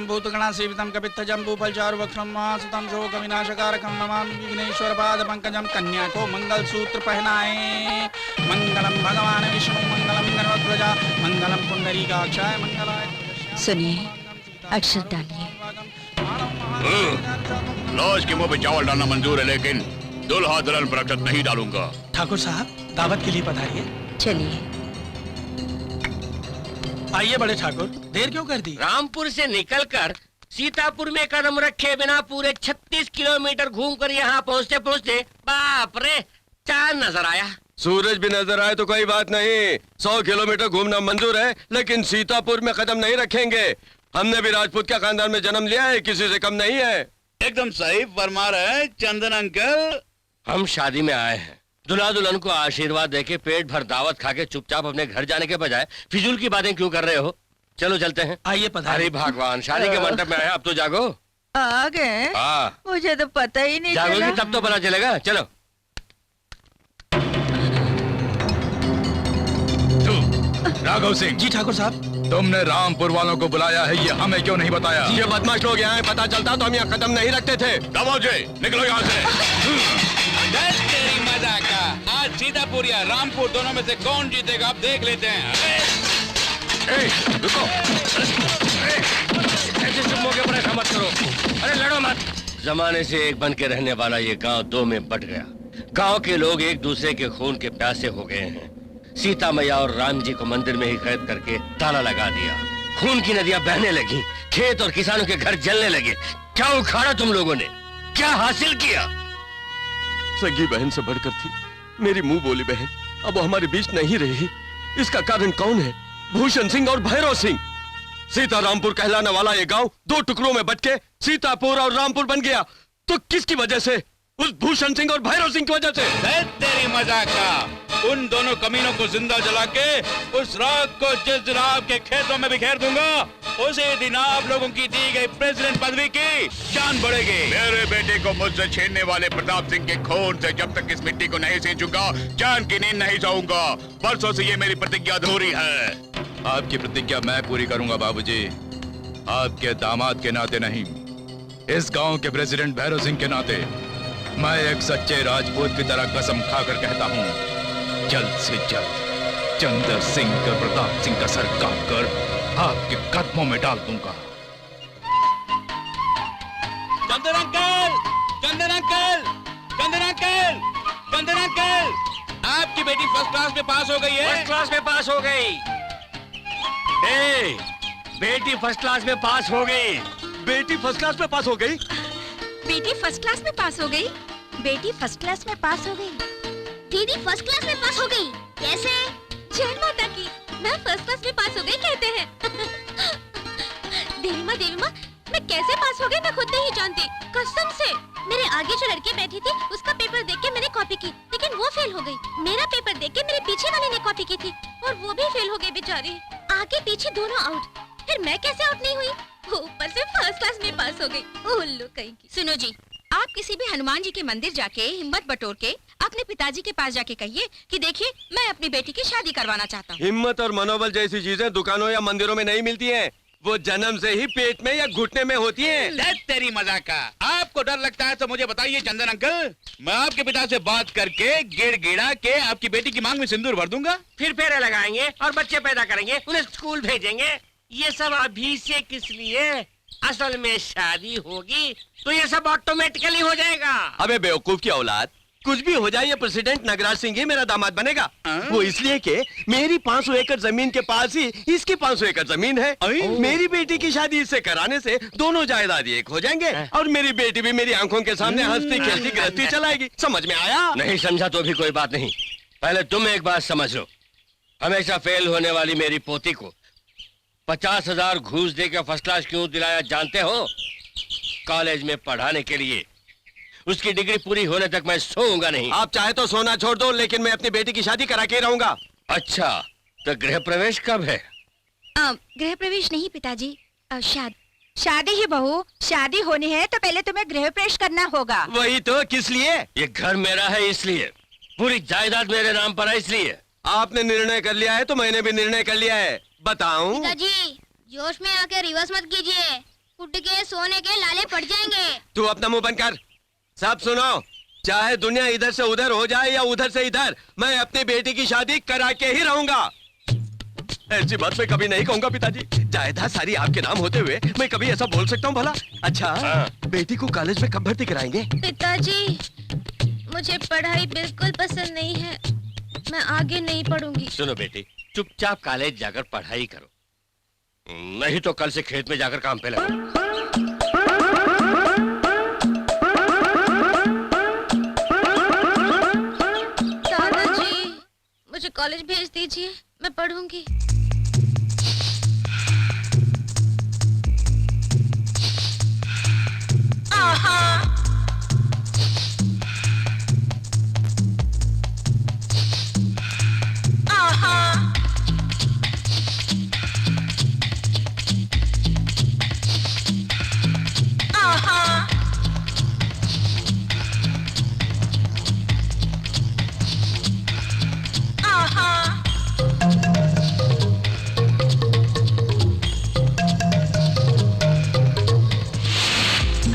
भूतगणा सेवितं कपित्थजं भूफलचारुवक्त्रं महासुतं शोकविनाशकारकं नमामि विघ्नेश्वरपादपङ्कजं। कन्या को मंगलसूत्र पहनाए। मंगलम भगवान विष्णु मंगलम गणध्वजा मंगलम पुंडरीकाक्षाय मंगलाय। सुनिए, अक्षर डालिए। लॉज के मुंह पे चावल डालना मंजूर है, लेकिन दुल्हा दुल्हन पर अक्षत नहीं डालूंगा। ठाकुर साहब, दावत के लिए पधारिए। चलिए। आइए बड़े ठाकुर, देर क्यों कर दी? रामपुर से निकलकर सीतापुर में कदम रखे बिना पूरे 36 किलोमीटर घूमकर यहाँ पहुँचते पहुँचते बाप रे, चांद नजर आया। सूरज भी नजर आए तो कोई बात नहीं, 100 किलोमीटर घूमना मंजूर है, लेकिन सीतापुर में कदम नहीं रखेंगे। हमने भी राजपूत के खानदान में जन्म लिया है, किसी से कम नहीं है। एकदम सही फरमा रहे हैं चंदन अंकल। हम शादी में आए हैं, दुल्हा दुल्हन को आशीर्वाद देके पेट भर दावत खा के चुपचाप अपने घर जाने के बजाय फिजूल की बातें क्यों कर रहे हो? चलो चलते हैं। आइए पधारिए। अरे भगवान, शादी के मंडप में आए, अब तो जागो। आ गए? हाँ, मुझे तो पता ही नहीं जागोगी चला। तब तो पता चलेगा। चलो। राघव सिंह। जी ठाकुर साहब। तुमने रामपुर वालों को बुलाया है, ये हमें क्यों नहीं बताया? ये बदमाश लोग यहाँ पता चलता तो हम यहाँ कदम नहीं रखते थे। दबोचे, निकलो यहाँ से। तेरी मजा का। आज सीतापुर या रामपुर दोनों में से कौन जीतेगा, अब देख लेते हैं। रुको, ऐसे चुप होके परेशान मत करो। अरे लड़ो मत। जमाने से एक बन के रहने वाला ये गांव दो में बट गया। गांव के लोग एक दूसरे के खून के प्यासे हो गए हैं। सीता मैया और राम जी को मंदिर में ही कैद करके ताला लगा दिया। खून की नदियां बहने लगी, खेत और किसानों के घर जलने लगे। क्या उखाड़ा तुम लोगों ने, क्या हासिल किया? सगी बहन से बढ़कर थी मेरी मुंह बोली बहन, अब वो हमारे बीच नहीं रही। इसका कारण कौन है? भूषण सिंह और भैरव सिंह। सीता रामपुर कहलाने वाला ये गांव 2 टुकड़ों में बट के सीतापुर और रामपुर बन गया, तो किसकी वजह से? उस भूषण सिंह और भैरव सिंह की वजह से। तेरी मजा का। उन दोनों कमीनों को जिंदा जला के उस रात को जिस दिन आपके खेतों में बिखेर दूंगा, उसी दिन आप लोगों की दी गई प्रेसिडेंट पदवी की शान बढ़ेगी। मेरे बेटे को मुझसे छीनने वाले प्रताप सिंह के खून से जब तक इस मिट्टी को नहीं सींचूंगा, जान की नींद नहीं सोऊंगा। परसों से ये मेरी प्रतिज्ञा अधूरी है। आपकी प्रतिज्ञा मैं पूरी करूंगा बाबूजी, आपके दामाद के नाते नहीं, इस गांव के प्रेसिडेंट भैरव सिंह के नाते। मैं एक सच्चे राजपूत की तरह कसम खाकर कहता हूँ, जल्द से जल्द चंद्र सिंह का प्रताप सिंह का सर काट कर आपके कदमों में डाल दूंगा। चंदन अंकल, चंदन अंकल, चंदन अंकल, चंदन अंकल, आपकी बेटी फर्स्ट क्लास में पास हो गई है। फर्स्ट क्लास में पास हो गई। बेटी फर्स्ट क्लास में पास हो गई। बेटी फर्स्ट क्लास में पास हो गई। बेटी फर्स्ट क्लास में पास हो गई। बेटी फर्स्ट क्लास में पास हो गई। दीदी फर्स्ट क्लास में पास हो गई। कैसे? जय माता की, मैं फर्स्ट क्लास में पास हो गई कहते हैं। देवी माँ, मैं कैसे पास हो गई मैं खुद नहीं जानती, कसम से। मेरे आगे जो लड़की बैठी थी उसका पेपर देख के मैंने कॉपी की, लेकिन वो फेल हो गई। मेरा पेपर देख के मेरे पीछे वाले ने कॉपी की थी और वो भी फेल हो गई बेचारी। आगे पीछे दोनों आउट, फिर मैं कैसे आउट नहीं हुई? ऊपर से फर्स्ट क्लास में पास हो गई। उल्लू कहीं की। सुनो जी, आप किसी भी हनुमान जी के मंदिर जाके हिम्मत बटोर के अपने पिताजी के पास जाके कहिए कि देखिए मैं अपनी बेटी की शादी करवाना चाहता हूँ। हिम्मत और मनोबल जैसी चीजें दुकानों या मंदिरों में नहीं मिलती हैं, वो जन्म से ही पेट में या घुटने में होती हैं। तेरी मजा का। आपको डर लगता है तो मुझे बताइए चंदन अंकल, मैं आपके पिता से बात करके गिड़गिड़ा के आपकी बेटी की मांग में सिंदूर भर दूंगा। फिर फेरे लगाएंगे और बच्चे पैदा करेंगे, उन्हें स्कूल भेजेंगे। ये सब अभी से किस लिए? असल में शादी होगी तो ये सब ऑटोमेटिकली हो जाएगा। अबे बेवकूफ की औलाद, कुछ भी हो जाए ये प्रेसिडेंट नगराज सिंह ही मेरा दामाद बनेगा। वो इसलिए कि मेरी 500 एकड़ जमीन के पास ही इसकी 500 एकड़ जमीन है। मेरी बेटी की शादी इससे कराने से दोनों जायदाद एक हो जाएंगे और मेरी बेटी भी मेरी आंखों के सामने हंसती खेलती गृहस्थी चलाएगी। समझ में आया? नहीं समझा तो भी कोई बात नहीं, पहले तुम एक बात समझ लो। हमेशा फेल होने वाली मेरी पोती को 50,000 घूस देकर फर्स्ट क्लास क्यों दिलाया जानते हो? कॉलेज में पढ़ाने के लिए। उसकी डिग्री पूरी होने तक मैं सोऊंगा नहीं। आप चाहे तो सोना छोड़ दो, लेकिन मैं अपनी बेटी की शादी करा के रहूंगा। अच्छा, तो गृह प्रवेश कब है? गृह प्रवेश नहीं पिताजी, शादी ही बहू। शादी होनी है तो पहले तुम्हें गृह प्रवेश करना होगा। वही तो, किस लिए? ये घर मेरा है इसलिए, पूरी जायदाद मेरे नाम पर है इसलिए। आपने निर्णय कर लिया है तो मैंने भी निर्णय कर लिया है। बताऊं? पिताजी जोश में आके रिवर्स मत कीजिए। उठ के सोने के लाले पड़ जाएंगे। तू अपना मुंह बंद कर। सब सुनो, चाहे दुनिया इधर से उधर हो जाए या उधर से इधर, मैं अपनी बेटी की शादी करा के ही रहूंगा। ऐसी बात मैं कभी नहीं कहूंगा पिताजी। जायदाद सारी आपके नाम होते हुए मैं कभी ऐसा बोल सकता हूँ भला? अच्छा, बेटी को कॉलेज में कब भर्ती कराएंगे? पिताजी, मुझे पढ़ाई बिल्कुल पसंद नहीं है, मैं आगे नहीं पढ़ूंगी। सुनो बेटी, चुपचाप कॉलेज जाकर पढ़ाई करो, नहीं तो कल से खेत में जाकर काम पे लगो। दादाजी, मुझे कॉलेज भेज दीजिए, मैं पढ़ूंगी।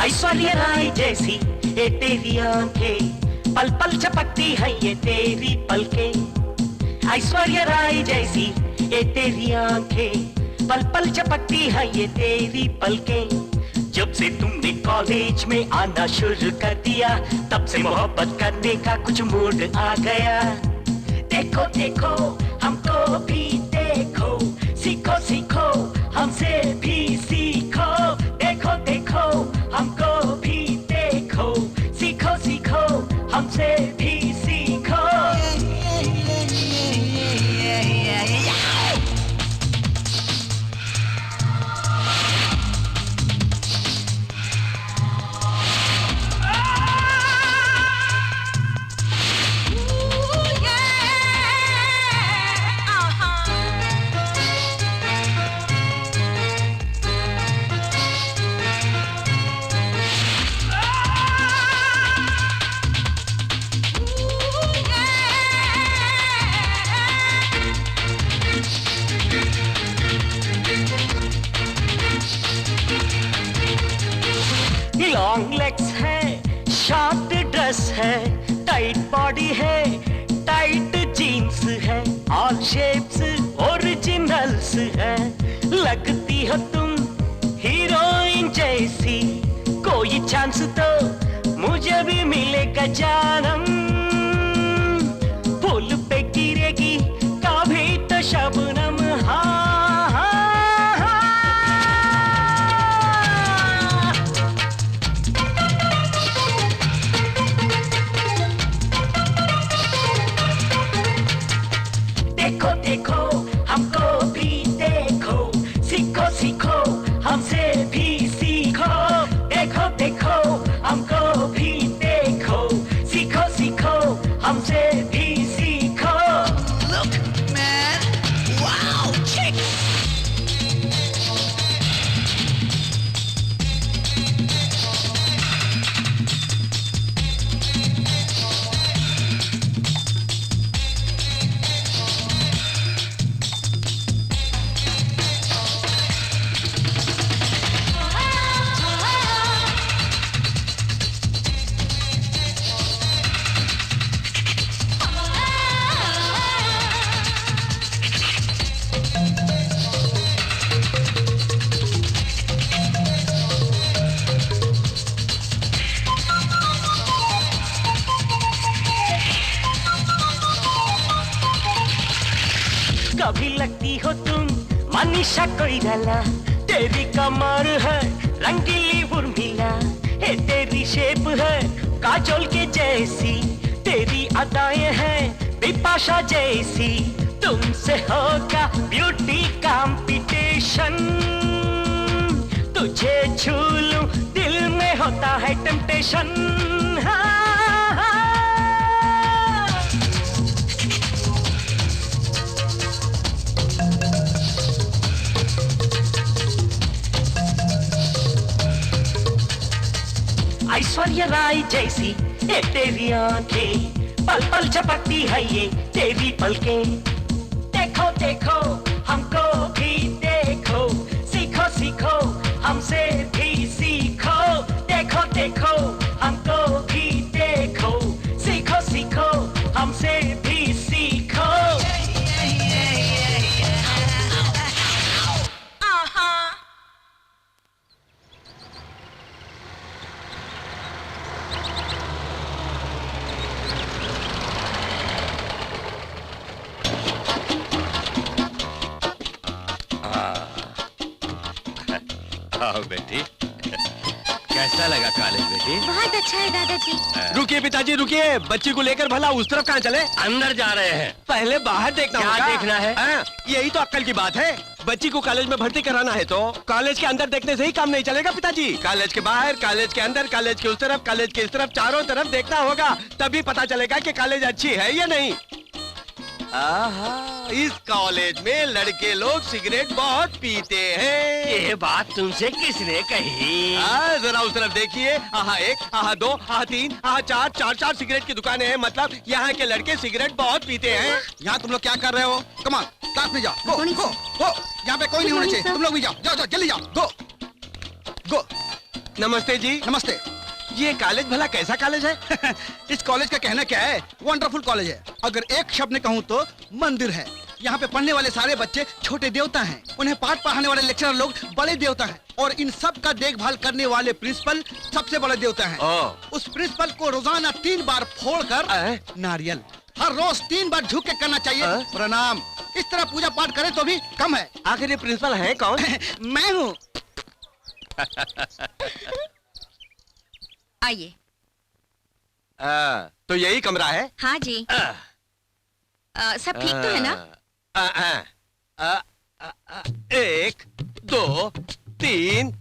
ऐश्वर्या राय जैसी ये तेरी आंखें, पल पल झपकती है ये तेरी पलकें। ऐश्वर्या राय जैसी ये तेरी आंखें, पल पल झपकती है ये तेरी पलकें। जब से तुमने कॉलेज में आना शुरू कर दिया, तब से मोहब्बत करने का कुछ मूड आ गया। देखो देखो हमको भी देखो, सीखो सीखो हमसे भी सीखो। देखो देखो हमको भी देखो, सीखो सीखो हमसे भी सीखो। लॉन्ग लेग्स है, शॉर्ट ड्रेस है, टाइट बॉडी है, टाइट जीन्स है, ऑल शेप्स ओरिजिनल्स है। लगती हो तुम हीरोइन जैसी, कोई चांस तो मुझे भी मिलेगा जानम। फूल पे गिरेगी कभी तो शबनम। हाँ हाँ हाँ। देखो देखो हमको भी देखो, सीखो सीखो हमसे भी सीखो। देखो देखो हमको भी देखो, सीखो सीखो हमसे भी सीखो। Look man, wow chick। कभी लगती हो तुम मनीषा कोइराला, तेरी कमर है रंगीली उर्मिला। हे तेरी शेप है काजोल के जैसी, तेरी अदाएं हैं बिपाशा जैसी। तुमसे होगा ब्यूटी कंपटीशन, तुझे छू लूं दिल में होता है टेम्पटेशन। हाँ, हाँ। ऐश्वर्या राय जैसी ये तेरी आंखें, पल पल झपकती है ये तेरी पलकें। देखो देखो हमको भी देखो, सीखो सीखो हमसे भी सीखो। आओ बेटी, कैसा लगा कॉलेज बेटी? बहुत अच्छा है दादाजी। रुकिए पिताजी रुकिए, बच्ची को लेकर भला उस तरफ कहाँ चले? अंदर जा रहे हैं। पहले बाहर देखना क्या होगा। देखना है? यही तो अक्ल की बात है। बच्ची को कॉलेज में भर्ती कराना है तो कॉलेज के अंदर देखने से ही काम नहीं चलेगा पिताजी। कॉलेज के बाहर, कॉलेज के अंदर, कॉलेज के उस तरफ, कॉलेज के इस तरफ, चारों तरफ देखना होगा, तभी पता चलेगा कि कॉलेज अच्छी है या नहीं। आहा, इस कॉलेज में लड़के लोग सिगरेट बहुत पीते हैं। ये बात तुमसे किसने कही? जरा उस तरफ देखिए। आहा 1, आहा 2, आहा 3, आहा 4, 4 सिगरेट की दुकानें हैं। मतलब यहाँ के लड़के सिगरेट बहुत पीते हैं। यहाँ तुम लोग क्या कर रहे हो? कमान क्लास में जाओ। गो गो गो, यहाँ पे कोई नहीं होना चाहिए। तुम लोग भी जाओ जाओ जाओ, जल्दी जाओ। गो गो। नमस्ते जी। नमस्ते। ये कॉलेज भला कैसा कॉलेज है? इस कॉलेज का कहना क्या है, वंडरफुल कॉलेज है। अगर एक शब्द में कहूँ तो मंदिर है। यहाँ पे पढ़ने वाले सारे बच्चे छोटे देवता हैं, उन्हें पाठ पढ़ाने वाले लेक्चरर लोग बड़े देवता हैं, और इन सब का देखभाल करने वाले प्रिंसिपल सबसे बड़े देवता हैं। उस प्रिंसिपल को रोजाना 3 बार फोड़कर नारियल हर रोज 3 बार झुक के करना चाहिए प्रणाम। इस तरह पूजा पाठ करें तो भी कम है। आखिर ये प्रिंसिपल है कौन? मैं हूँ। आइए। तो यही कमरा है? हाँ जी। सब ठीक तो है ना? 1, 2, 3,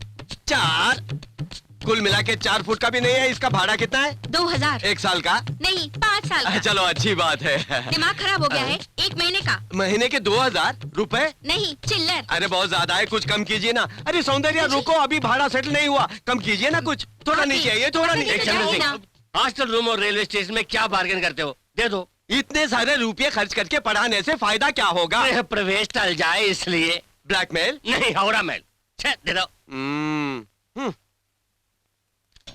4, कुल मिला के 4 फुट का भी नहीं है। इसका भाड़ा कितना है? 2000। 1 साल का? नहीं, 5 साल का। चलो अच्छी बात है। दिमाग खराब हो गया है? 1 महीने का। महीने के 2000 रुपए? नहीं, चिल्लर। अरे बहुत ज्यादा है, कुछ कम कीजिए ना। अरे सौंदर्या रुको, अभी भाड़ा सेटल नहीं हुआ, कम कीजिए ना कुछ। थोड़ा नीचे आइए, थोड़ा नीचे। एक चंद्र सिंह, हॉस्टल रूम और रेलवे स्टेशन में क्या बार्गेन करते हो? दे दो। इतने सारे रुपये खर्च करके पढ़ाने से फायदा क्या होगा? गृह प्रवेश टल जाए इसलिए। ब्लैकमेल? नहीं, हावड़ा मेल। दे दो।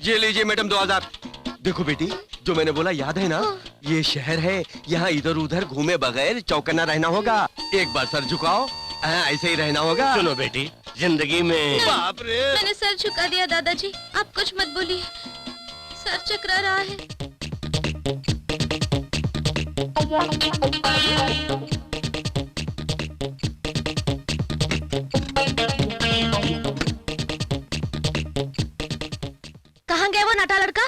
ये लीजिए मैडम 2000। देखो बेटी, जो मैंने बोला याद है ना? ये शहर है, यहाँ इधर उधर घूमे बगैर चौकन्ना रहना होगा। एक बार सर झुकाओ, ऐसे ही रहना होगा। सुनो बेटी, जिंदगी में बाप रे, मैंने सर झुका दिया दादाजी, आप कुछ मत बोलिए, सर चकरा रहा है। कहाँ गया वो नाटा लड़का?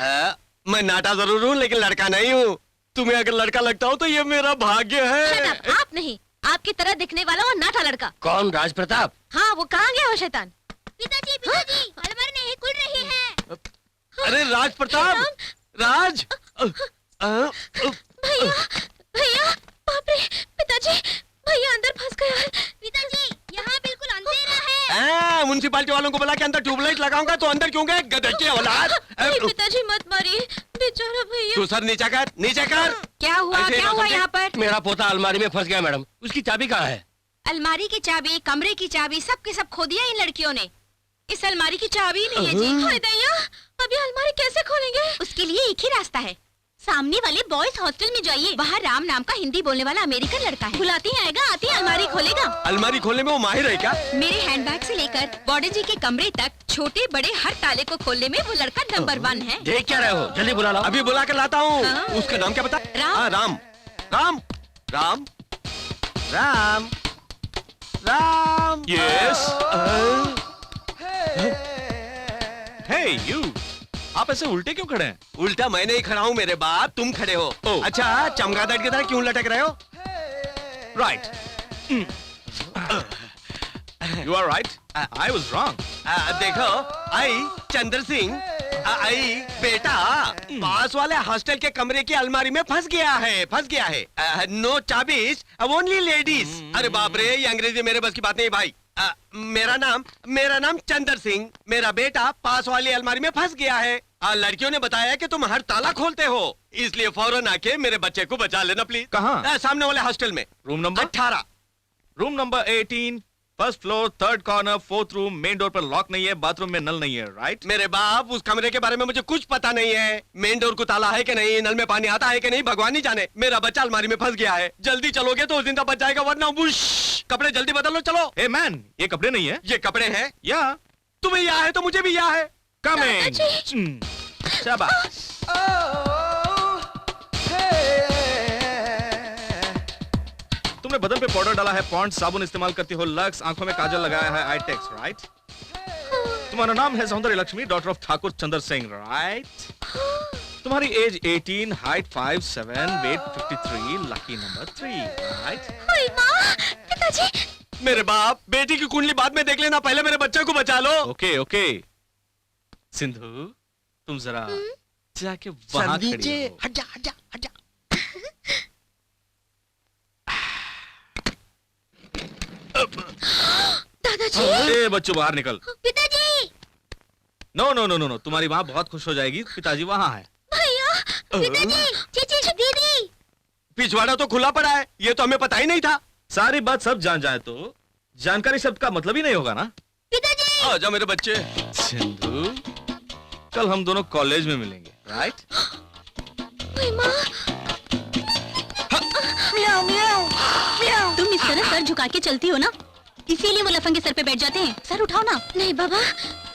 मैं नाटा जरूर हूँ लेकिन लड़का नहीं हूँ। तुम्हें अगर लड़का लगता हो तो ये मेरा भाग्य Shut है। up, आप नहीं, आपकी तरह दिखने वाला वो नाटा लड़का। कौन? राज प्रताप? हाँ, वो कहाँ गया वो शैतान? पिताजी, पिताजी, अलमारी नहीं खुल रही है। अरे राज प्रताप, राज। भैया, भैया, बाप रे, पिताजी, भैया अंदर फंस गया है। पिताजी, यहाँ बिल्कुल अंधेरा है। म्युनिसिपालिटी वालों को बोला कि अंदर ट्यूबलाइट लगाऊंगा तो अंदर क्यों गए? गधे की औलाद। नहीं, पिताजी मत मारिए, बेचारा भैया। तू सर नीचा कर, नीचे कर। क्या हुआ? ऐसे ही क्या ना हुआ समझे? यहाँ पर? मेरा पोता अलमारी में फंस गया मैडम। उसकी चाबी कहाँ है? अलमारी की चाबी, कमरे की चाबी, सब के सब खो दिया इन लड़कियों ने। इस अलमारी की चाबी नहीं है जी। हाय दैया, अभी अलमारी कैसे खोलेंगे? उसके लिए एक ही रास्ता है, सामने वाले बॉयज हॉस्टल में जाइए। वहाँ राम नाम का हिंदी बोलने वाला अमेरिकन लड़का है। बुलाती ही आएगा, आती ही अलमारी खोलेगा। अलमारी खोलने में वो माहिर है क्या? मेरे हैंडबैग से लेकर बॉर्डर जी के कमरे तक छोटे बड़े हर ताले को खोलने में वो लड़का नंबर 1 है। देख क्या रहे हो? जल्दी बुला लाओ। अभी बुला कर लाता हूँ। हाँ। उसका नाम क्या बता? राम। हाँ, Ram Ram Ram Ram Ram. Yes? Hey, you! आप ऐसे उल्टे क्यों खड़े हैं? उल्टा मैं नहीं खड़ा हूँ मेरे बाप, तुम खड़े हो। ओह। अच्छा, चमगादड़ की तरह क्यों लटक रहे हो? Right. You are right. I was wrong. देखो, आई चंद्र सिंह, आई बेटा पास वाले हॉस्टल के कमरे की अलमारी में फंस गया है। नो चाबीज, ओनली लेडीज। अरे बाप रे, ये अंग्रेजी मेरे बस की बात नहीं भाई। मेरा नाम चंद्र सिंह, मेरा बेटा पास वाली अलमारी में फंस गया है। लड़कियों ने बताया कि तुम हर ताला खोलते हो, इसलिए फौरन आके मेरे बच्चे को बचा लेना प्लीज। कहाँ? सामने वाले हॉस्टल में। Room number? 18। Room number 18. First floor, third corner, fourth room, main door पर लॉक नहीं है, बाथरूम में नल नहीं है, राइट? मेरे बाप, उस कमरे के बारे में मुझे कुछ पता नहीं है। मेन डोर को ताला है कि नहीं, नल में पानी आता है कि नहीं, भगवान ही जाने। मेरा बच्चा अलमारी में फंस गया है। जल्दी चलोगे तो उस दिन तक बच जाएगा, वरना बुश। कपड़े जल्दी बदल लो, चलो। ए मैन, ये कपड़े नहीं है। ये कपड़े हैं? या तुम्हें यहाँ है तो मुझे भी यहाँ है। कम इन। शाबाश। तुमने बदन पे पाउडर डाला है, पॉन्ड, साबुन इस्तेमाल करती हो, लक्स, आंखों में काजल लगाया है, आईटेक्स, राइट? तुम्हारा नाम है Saundarya Lakshmi, daughter of Thakur Chandra Singh, right? तुम्हारी age 18, height 5'7", weight 53, lucky number 3, right? ओए माँ, पिताजी। मेरे बाप, बेटी की कुंडली बाद में देख लेना, पहले मेरे बच्चे को बचा लो। Okay okay. सिंधु, तुम जरा जाके वहां खड़ी हो। हट जा हट जा हट जा। दादाजी। ए बच्चों, बाहर निकल। पिताजी। No no no no no, तुम्हारी माँ बहुत खुश हो जाएगी, पिताजी वहाँ है। भैया, पिताजी, चीची, दीदी। पिछवाड़ा तो खुला पड़ा है, ये तो हमें पता ही नहीं था। सारी बात सब जान जाए तो जानकारी शब्द का मतलब ही नहीं होगा ना। पिताजी। आजा मेरे बच्चे। सिंधु, कल हम दोनों कॉलेज में मिलेंगे, राइट? ओए माँ। म्याऊं, म्याऊं, म्याऊं। तुम इस तरह सर झुका के चलती हो ना, इसीलिए वो लफंगे सर पे बैठ जाते हैं। सर उठाओ ना। नहीं बाबा,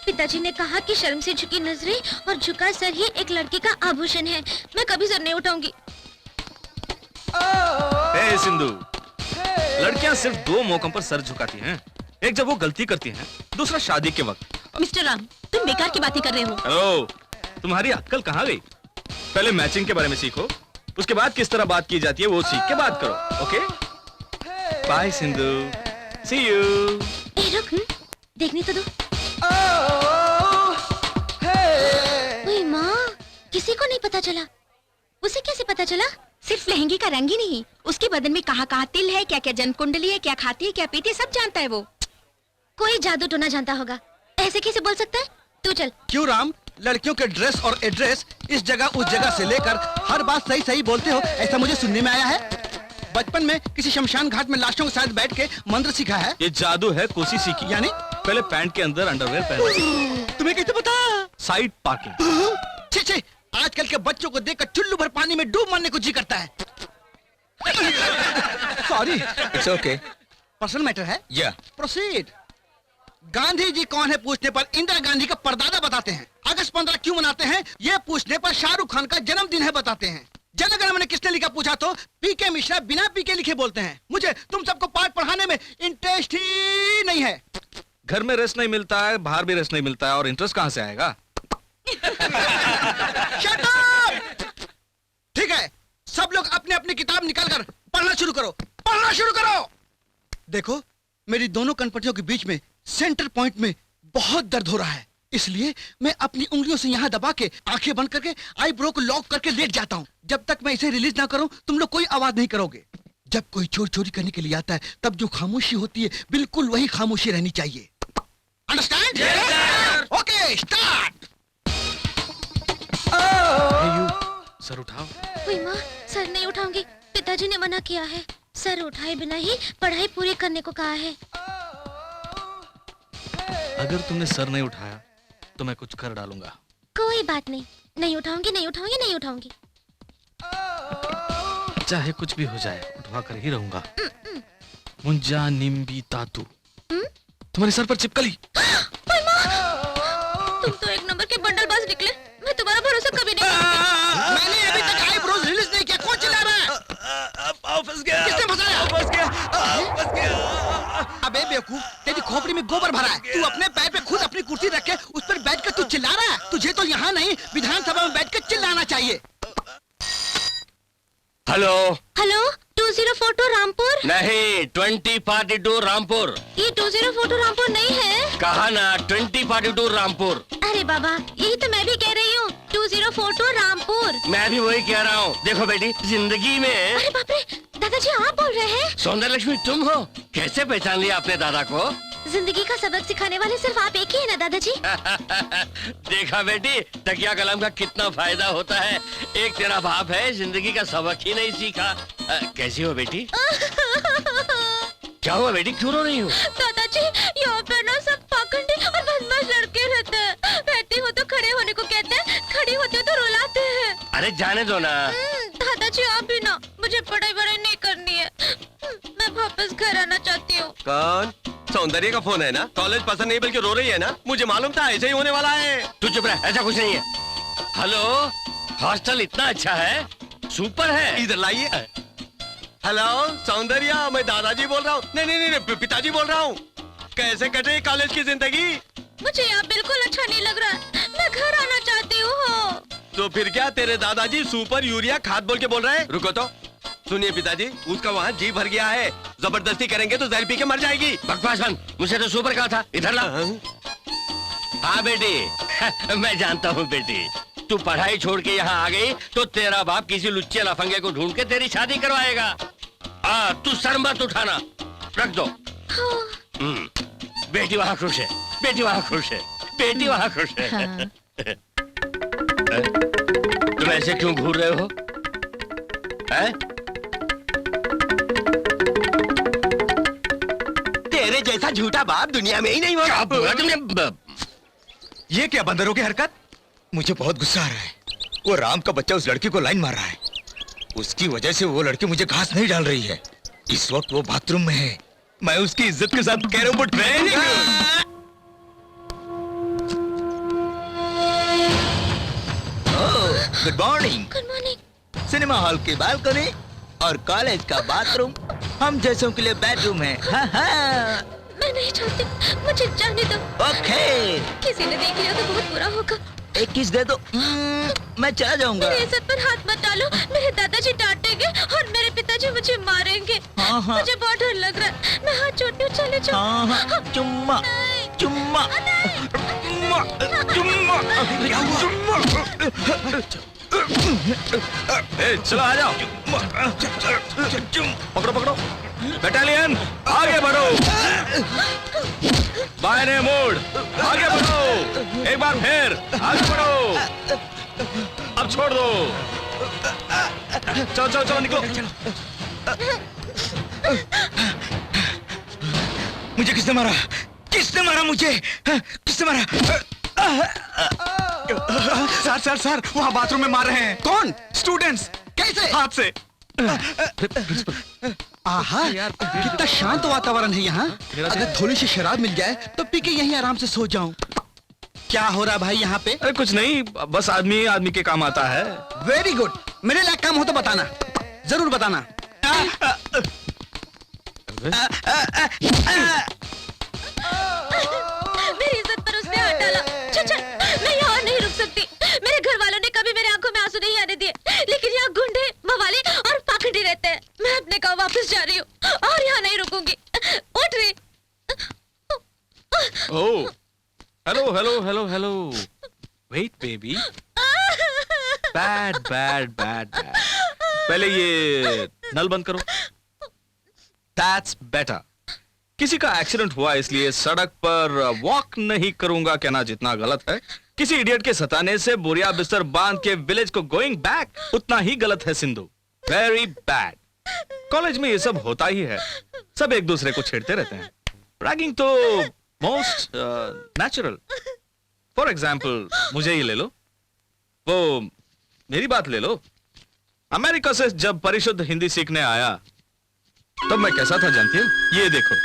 पिताजी ने कहा कि शर्म से झुकी नजरें और झुका सर ही एक लड़की का आभूषण है। मैं कभी सर नहीं उठाऊंगी। ए सिंधु, लड़कियां सिर्फ दो मौकों पर सर झुकाती हैं। एक जब वो गलती करती हैं, दूसरा शादी के वक्त। मिस्टर राम, तुम बेकार की बातें कर रहे हो। हेलो, तुम्हारी अक्ल कहाँ गई? पहले मैचिंग के बारे में सीखो, उसके बाद किस तरह बात की जाती है वो सीख के बात करो, okay? Bye Sindhu, see you. ए रुक, देखने तो दो। ओए माँ, किसी को नहीं पता चला। उसे कैसे पता चला? सिर्फ लहंगे का रंग ही नहीं, उसके बदन में कहाँ कहाँ तिल है, क्या क्या जन्म कुंडली है, क्या खाती है, क्या पीती है, सब जानता है वो। कोई जादू टोना जानता होगा, ऐसे कैसे बोल सकता है? तू चल। क्यों राम, लड़कियों के ड्रेस और एड्रेस इस जगह उस जगह से लेकर हर बात सही सही बोलते हो, ऐसा मुझे सुनने में आया है। बचपन में किसी शमशान घाट में लाशों के साथ बैठ के मंत्र सीखा है। ये जादू है, कोसी सीखी। यानी पहले पैंट के अंदर अंडरवेयर पहन। तुम्हें कैसे पता? Side parking. छी छी, आजकल के बच्चों को देखकर चुल्लू भर पानी में डूब मरने को जी करता है। Sorry, it's okay. Personal matter है। या प्रोसीड। गांधी जी कौन है पूछने पर इंदिरा गांधी का परदादा बताते हैं। अगस्त 15 क्यों मनाते हैं ये पूछने पर शाहरुख खान का जन्मदिन है बताते हैं। जनगण मन किसने लिखा पूछा तो पीके मिश्रा बिना पीके लिखे बोलते हैं। मुझे तुम सबको पाठ पढ़ाने में इंटरेस्ट ही नहीं है। घर में रेस्ट नहीं मिलता है, बाहर भी रेस्ट नहीं मिलता है, और इंटरेस्ट कहाँ से आएगा? Shut up! ठीक है, सब लोग अपने अपनी किताब निकालकर पढ़ना शुरू करो, पढ़ना शुरू करो। देखो, मेरी दोनों कनपटियों के बीच में सेंटर पॉइंट में बहुत दर्द हो रहा है, इसलिए मैं अपनी उंगलियों से यहाँ दबा के आंखें बंद करके आईब्रो को लॉक करके लेट जाता हूँ। जब तक मैं इसे रिलीज ना करूँ तुम लोग कोई आवाज नहीं करोगे। जब कोई चोरी चोरी करने के लिए आता है तब जो खामोशी होती है बिल्कुल वही खामोशी रहनी चाहिए। अंडरस्टैंड? Okay, start. सर उठाओ। ओए माँ, सर नहीं उठाऊंगी, पिताजी ने मना किया है। सर उठाए बिना ही पढ़ाई पूरी करने को कहा है। अगर तुमने सर नहीं उठाया तो मैं कुछ कर डालूंगा। कोई बात नहीं, नहीं उठाऊंगी, नहीं उठाऊंगी, नहीं उठाऊंगी। चाहे कुछ भी हो जाए, उठवा कर ही रहूंगा। मुंजा निम्बी तातू तुम्हारे सर पर चिपकली। तुम तो एक नंबर के बंडलबाज निकले। मैं तुम्हारा भरोसा कभी नहीं करूंगी। मैंने अभी तक आईब्रोज रिलीज नहीं किया, कौन चिल्ला रहा है? फंस गया। किसने फंसाया? फंस गया, फंस गया। अबे बेवकूफ, तेरी खोपड़ी में गोबर भरा है। तू अपने पैर पे खुद अपनी कुर्सी रख के उस पर बैठ कर तू चिल्ला रहा है। तुझे तो यहाँ नहीं विधानसभा में बैठ कर चिल्लाना चाहिए। हेलो। हेलो, 2042 रामपुर। नहीं, 2042 रामपुर। ये 2042 रामपुर नहीं है। कहा ना, 2042 रामपुर। अरे बाबा, यही तो मैं भी कह रही हूँ, 2042 रामपुर। मैं भी वही कह रहा हूँ। देखो बेटी, जिंदगी में। अरे बाप रे, दादाजी आप बोल रहे हैं? सौंदर्य लक्ष्मी तुम हो? कैसे पहचान लिया आपने दादा को? जिंदगी का सबक सिखाने वाले सिर्फ आप एक ही है ना दादाजी? देखा बेटी, तकिया कलम का कितना फायदा होता है। एक तेरा बाप है, जिंदगी का सबक ही नहीं सीखा। कैसी हो बेटी? क्या हुआ बेटी, क्यों रो रही हो? दादाजी, अरे जाने दो ना। दादाजी आप भी ना, मुझे पढ़ाई वढ़ाई नहीं करनी है। मैं वापस घर आना चाहती हूँ। कौन? सौंदर्य का फोन है ना? कॉलेज पसंद नहीं बल्कि रो रही है ना? मुझे मालूम था ऐसे ही होने वाला है। तू चुप रह, ऐसा कुछ नहीं है। हेलो, हॉस्टल इतना अच्छा है, सुपर है। इधर लाइए। हेलो सौंदर्य, मैं दादाजी बोल रहा हूँ। नहीं नहीं नहीं, पिताजी बोल रहा हूँ। कैसे कटे कॉलेज की जिंदगी? मुझे यहाँ बिल्कुल अच्छा नहीं लग रहा, मैं घर आना चाहती हूँ। तो फिर क्या तेरे दादाजी सुपर यूरिया खाद बोल के बोल रहे हैं? रुको तो सुनिए पिताजी, उसका वहाँ जी भर गया है, जबरदस्ती करेंगे तो जहर पी के मर जाएगी। बकवास बंद, मुझे तो सुपर कहा था। इधर ला। हाँ बेटी, मैं जानता हूँ बेटी, तू पढ़ाई छोड़ के यहाँ आ गई तो तेरा बाप किसी लुच्चे लफंगे को ढूंढ के तेरी शादी करवाएगा। तू सर मत उठाना, रख दो। बेटी वहाँ खुश है, बेटी वहाँ खुश है, बेटी वहाँ खुश है। हाँ। तुम ऐसे क्यों घूर रहे हो? तेरे जैसा झूठा बाप दुनिया में ही नहीं होगा। तुमने ये क्या बंदरों की हरकत? मुझे बहुत गुस्सा आ रहा है। वो राम का बच्चा उस लड़की को लाइन मार रहा है, उसकी वजह से वो लड़की मुझे घास नहीं डाल रही है। इस वक्त वो बाथरूम में है, मैं उसकी इज्जत के साथ carrom board good morning. Good morning. Cinema hall की बालकनी और कॉलेज का बाथरूम हम जैसों के लिए बेडरूम है। हाँ हाँ। मैं नहीं चाहती, मुझे जाने दो। ओके। किसी ने देख लिया तो बहुत बुरा होगा। एक किस दे दो, मैं चला जाऊंगा। मेरी इज्जत पर हाथ मत डालो, मेरे दादाजी डांटेंगे और मेरे पिताजी मुझे मारेंगे। हाँ, हाँ। मुझे बहुत डर लग रहा है, मैं हाथ जोड़ती हूँ, चले जाओ। हाँ, हाँ। चुम्मा चुम्मा चुम्मा चुम्मा। चलो आ जाओ। पकड़ो पकड़ो, बटालियन आगे बढ़ो। बायने मोड़, आगे बढ़ो। एक बार फिर आगे बढ़ो। अब छोड़ दो। चलो चलो चलो निकलो। मुझे किसने मारा? किसने मारा मुझे? किसने मारा? सर सर सर, वहाँ बाथरूम में मार रहे हैं। कौन? स्टूडेंट्स। कैसे? हाथ से। आहा यार, कितना शांत वातावरण है यहाँ। अगर थोड़ी सी शराब मिल जाए तो पी के यहीं आराम से सो जाऊं। क्या हो रहा भाई यहाँ पे? अरे कुछ नहीं, बस आदमी आदमी के काम आता है। वेरी गुड, मेरे लायक काम हो तो बताना, जरूर बताना। मेरी इज्जत पर उसने हाथ डाला। चल चल, मैं यहाँ नहीं रुक सकती। मेरे घर वालों ने कभी मेरे आंखों में आंसू नहीं आने दिए, लेकिन यहाँ गुंडे, मवाली और पाखंडी रहते हैं। मैं अपने गाँव वापस जा रही हूँ और यहाँ नहीं रुकूंगी। उठ रही। Oh, hello hello hello hello. Wait baby. Bad bad bad bad. पहले ये नल बंद करो। That's better. किसी का एक्सीडेंट हुआ इसलिए सड़क पर वॉक नहीं करूंगा कहना जितना गलत है, किसी इडियट के सताने से बोरिया बिस्तर बांध के विलेज को गोइंग बैक उतना ही गलत है सिंधु। Very bad. कॉलेज में ये सब होता ही है, सब एक दूसरे को छेड़ते रहते हैं। रैगिंग तो मोस्ट नेचुरल। फॉर एग्जाम्पल मुझे ही ले लो, वो मेरी बात ले लो। अमेरिका से जब परिशुद्ध हिंदी सीखने आया तब मैं कैसा था जानती हो? ये देखो।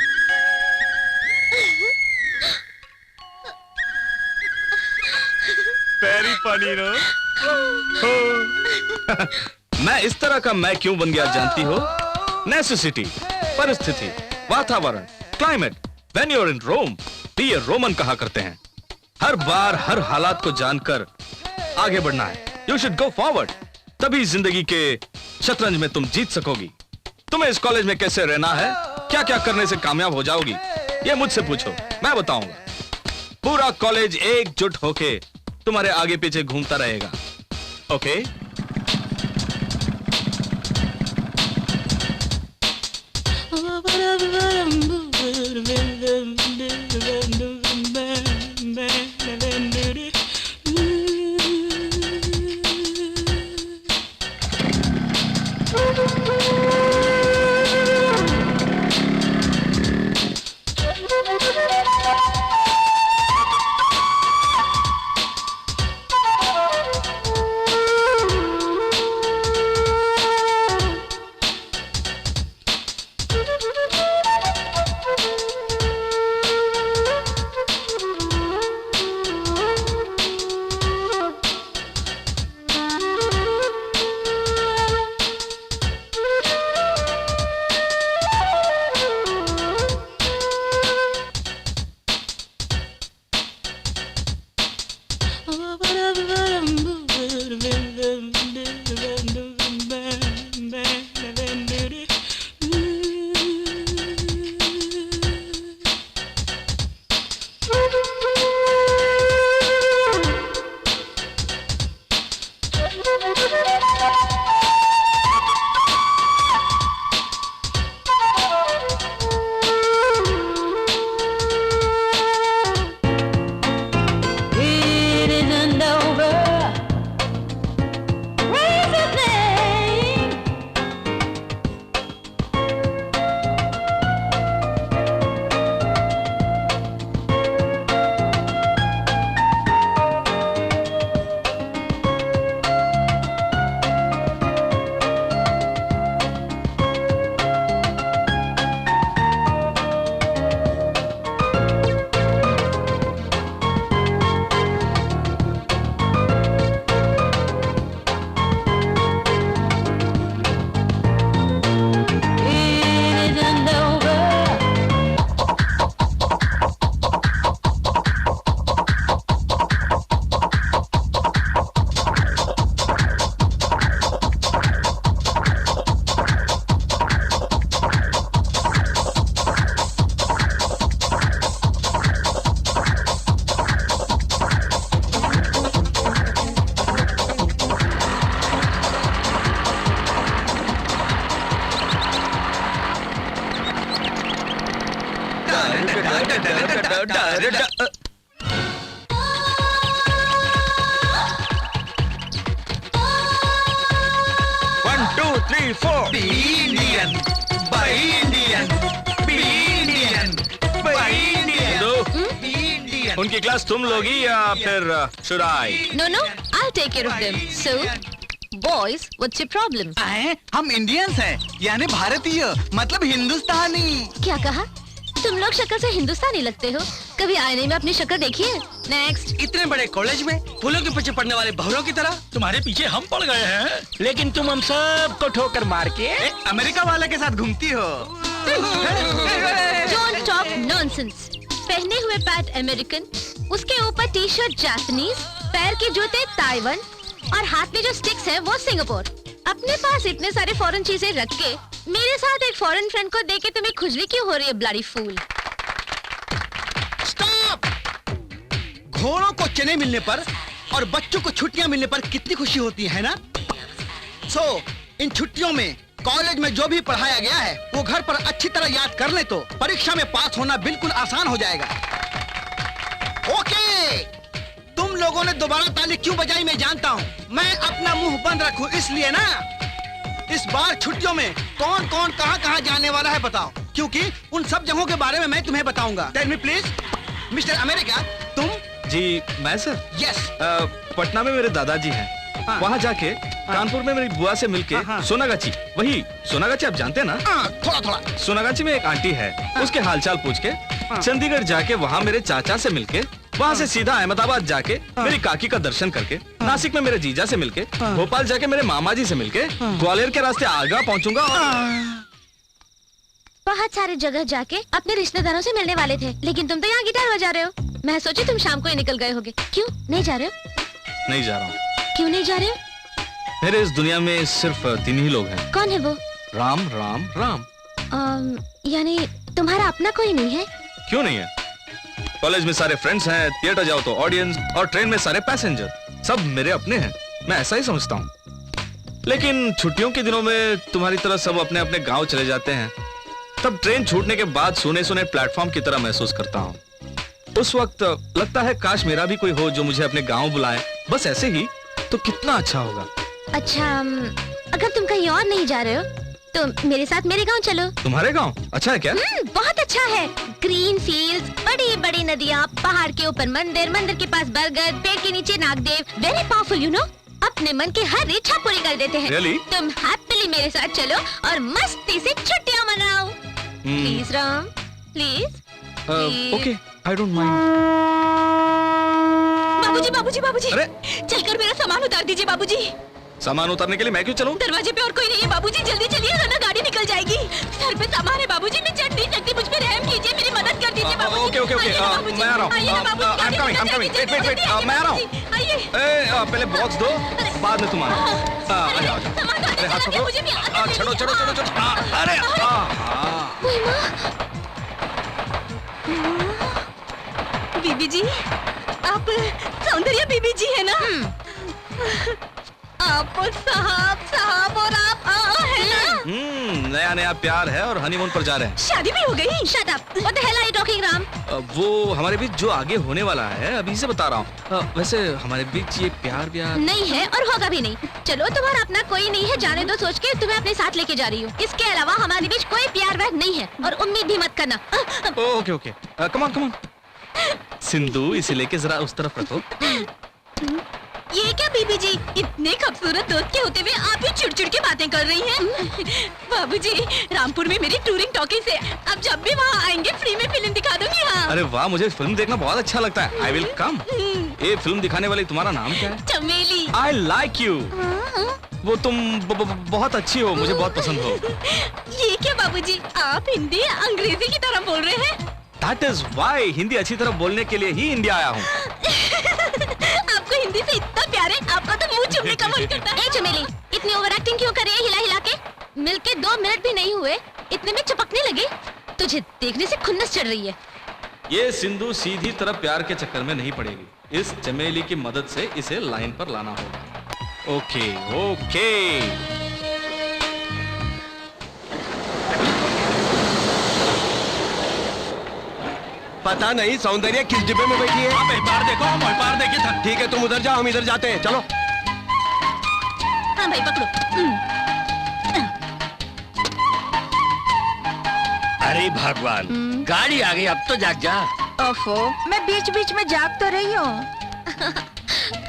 Very funny no. मैं इस तरह का मैं क्यों बन गया जानती हो? नेसेसिटी, परिस्थिति, वातावरण, climate. When you are in Rome, be a Roman कहा करते हैं। हर बार हर हालात को जानकर आगे बढ़ना है। यू शुड गो फॉरवर्ड, तभी जिंदगी के शतरंज में तुम जीत सकोगी। तुम्हें इस कॉलेज में कैसे रहना है, क्या क्या करने से कामयाब हो जाओगी, ये मुझसे पूछो, मैं बताऊंगा। पूरा कॉलेज एकजुट होके तुम्हारे आगे पीछे घूमता रहेगा। Okay? 1 2 3 4 be Indian buy Indian be Indian buy Indian. उनकी क्लास तुम लोगी या फिर should I? No no, I'll take care of them. So, boys, what's your problem? हम इंडियंस हैं, यानी भारतीय, मतलब हिंदुस्तानी। क्या कहा? तुम लोग शक्ल से हिंदुस्तानी लगते हो। कभी आईने में अपनी शक्ल देखी है? नेक्स्ट। इतने बड़े कॉलेज में फूलों के पीछे पड़ने वाले भवरों की तरह तुम्हारे पीछे हम पड़ गए हैं, लेकिन तुम हम सबको ठोकर मार के अमेरिका वाले के साथ घूमती हो। Don't talk nonsense. पहने हुए पैंट अमेरिकन, उसके ऊपर टी शर्ट जापानीज, पैर के जूते ताइवान और हाथ में जो स्टिक्स है वो सिंगापुर। अपने पास इतने सारे फॉरेन चीजें रख के मेरे साथ एक फॉरेन फ्रेंड को देके तुम्हें खुजली क्यों हो रही है, ब्लडी फूल? स्टॉप! घोड़ों को चने मिलने पर और बच्चों को छुट्टियां मिलने पर कितनी खुशी होती है ना? इन छुट्टियों में कॉलेज में जो भी पढ़ाया गया है वो घर पर अच्छी तरह याद कर ले तो परीक्षा में पास होना बिल्कुल आसान हो जाएगा। ओके, तुम लोगों ने दोबारा ताली क्यों बजाई मैं जानता हूँ। मैं अपना मुंह बंद रखूं इसलिए ना। इस बार छुट्टियों में कौन कौन कहाँ जाने वाला है बताओ, क्योंकि उन सब जगहों के बारे में मैं तुम्हें बताऊंगा। Tell me please, mister America, तुम? जी मैं सर, यस। पटना में मेरे दादाजी हैं। वहाँ जाके कानपुर में मेरी बुआ से मिलके सोनागाची, वही सोनागाची आप जानते हैं ना? थोड़ा थोड़ा। सोनागाची में एक आंटी है, उसके हालचाल पूछ के चंडीगढ़ जाके वहाँ मेरे चाचा से मिलके, वहाँ से सीधा अहमदाबाद जाके मेरी काकी का दर्शन करके, नासिक में मेरे जीजा से मिलके, भोपाल जाके मेरे मामा जी से मिलके, ग्वालियर के रास्ते आगरा पहुँचूंगा और बहुत सारे जगह जाके अपने रिश्तेदारों से मिलने वाले थे, लेकिन तुम तो यहाँ गिटार बजा रहे हो। मैं सोची तुम शाम को ही निकल गए होगे। क्यों नहीं जा रहे हो? नहीं जा रहा हूँ। क्यों नहीं जा रहे हो? मेरे इस दुनिया में सिर्फ 3 ही लोग हैं। कौन है वो? राम राम राम। यानी तुम्हारा अपना कोई नहीं है? क्यों नहीं है? कॉलेज में सारे फ्रेंड्स हैं, थिएटर जाओ तो ऑडियंस, और ट्रेन में सारे पैसेंजर, सब मेरे अपने हैं। मैं ऐसा ही समझता हूँ। लेकिन छुट्टियों के दिनों में तुम्हारी तरह सब अपने अपने गांव चले जाते हैं, तब ट्रेन छूटने के बाद सुने सुने प्लेटफॉर्म की तरह महसूस करता हूँ। उस वक्त लगता है काश मेरा भी कोई हो जो मुझे अपने गांव बुलाए, बस ऐसे ही, तो कितना अच्छा होगा। अच्छा, अगर तुम कहीं और नहीं जा रहे हो तो मेरे साथ मेरे गांव चलो। तुम्हारे गांव अच्छा है क्या? बहुत अच्छा है। ग्रीन फील्ड्स, बड़ी बड़ी नदियाँ, पहाड़ के ऊपर मंदिर, मंदिर के पास बरगद, पेड़ के नीचे Nagdev. Very powerful you know. अपने मन की हर इच्छा पूरी कर देते हैं। Really? तुम हैप्पीली मेरे साथ चलो और मस्ती से छुट्टियाँ मनाओ। Please Ram, please. Okay, I don't mind. बाबूजी बाबूजी बाबूजी, अरे! चलकर मेरा सामान उतार दीजिए बाबूजी। सामान उतारने के लिए मैं क्यों चलूं? दरवाजे पे और कोई नहीं है बाबूजी, जल्दी चलिए वरना गाड़ी निकल जाएगी। सर पे सामान है बाबूजी, मैं चढ़ नहीं सकती, मुझ पे रहम कीजिए, मेरी मदद कर दीजिए बाबूजी। ओके ओके ओके, मैं आ रहा हूँ। I'm coming, wait, मैं आ रहा हूँ। पहले बॉक्स दो, बाद में तुम आना। आ जाओ। अरे हाथ पकड़ो, चलो चलो चलो चलो। अरे बीबी जी, आप सौंदर्य बीबी जी है ना? आप साहब और आप है ना? नया नया प्यार है और हनीमून पर जा रहे हैं। शादी भी हो गई? Shut up, what the hell are you talking Ram? वो हमारे बीच जो आगे होने वाला है अभी से बता रहा हूँ। वैसे हमारे बीच ये प्यार नहीं है और होगा भी नहीं। चलो, तुम्हारा अपना कोई नहीं है, जाने दो, सोच के तुम्हें अपने साथ लेके जा रही हूँ। इसके अलावा हमारे बीच कोई प्यार व्यार नहीं है और उम्मीद भी मत करना। Okay okay, come on Sindhu, इसे लेके जरा उस तरफ रखो। ये क्या बीबी जी, इतने खूबसूरत दोस्त के होते हुए आप ही चिड़चिड़ की बातें कर रही हैं। बाबूजी, रामपुर में मेरी टूरिंग टॉकीज है, अब जब भी वहाँ आएंगे फ्री में फिल्म दिखा दूंगी। हाँ। अरे वाह, मुझे फिल्म देखना बहुत अच्छा लगता है। I will come. ये फिल्म दिखाने वाली तुम्हारा नाम क्या है? चमेली। I like you. वो तुम बहुत अच्छी हो, मुझे बहुत पसंद हो। ये क्या बाबूजी, आप हिंदी अंग्रेजी की तरह बोल रहे हैं? That is why हिंदी अच्छी तरह बोलने के लिए ही इंडिया आया हूँ। आपको हिंदी से इतना प्यार है, आपका तो मुंह चूमने का मन करता है। चमेली, इतनी ओवर एक्टिंग क्यों कर रही है हिला हिला के? मिलके 2 मिनट भी नहीं हुए, इतने में चपकने लगी। तुझे देखने से खुन्नस चढ़ रही है। ये सिंधु सीधी तरह प्यार के चक्कर में नहीं पड़ेगी। इस चमेली की मदद से इसे लाइन पर लाना होगा। Okay okay. पता नहीं सौंदर्य किस डिब्बे में बैठी है। आप एक बार देखो, हम एक बार देखे था। ठीक है तुम उधर जाओ, हम इधर जाते हैं, चलो। हाँ भाई पकड़ो। अरे भगवान, गाड़ी आ गई, अब तो जाग जा। ओफो, मैं बीच बीच में जाग तो रही हूँ।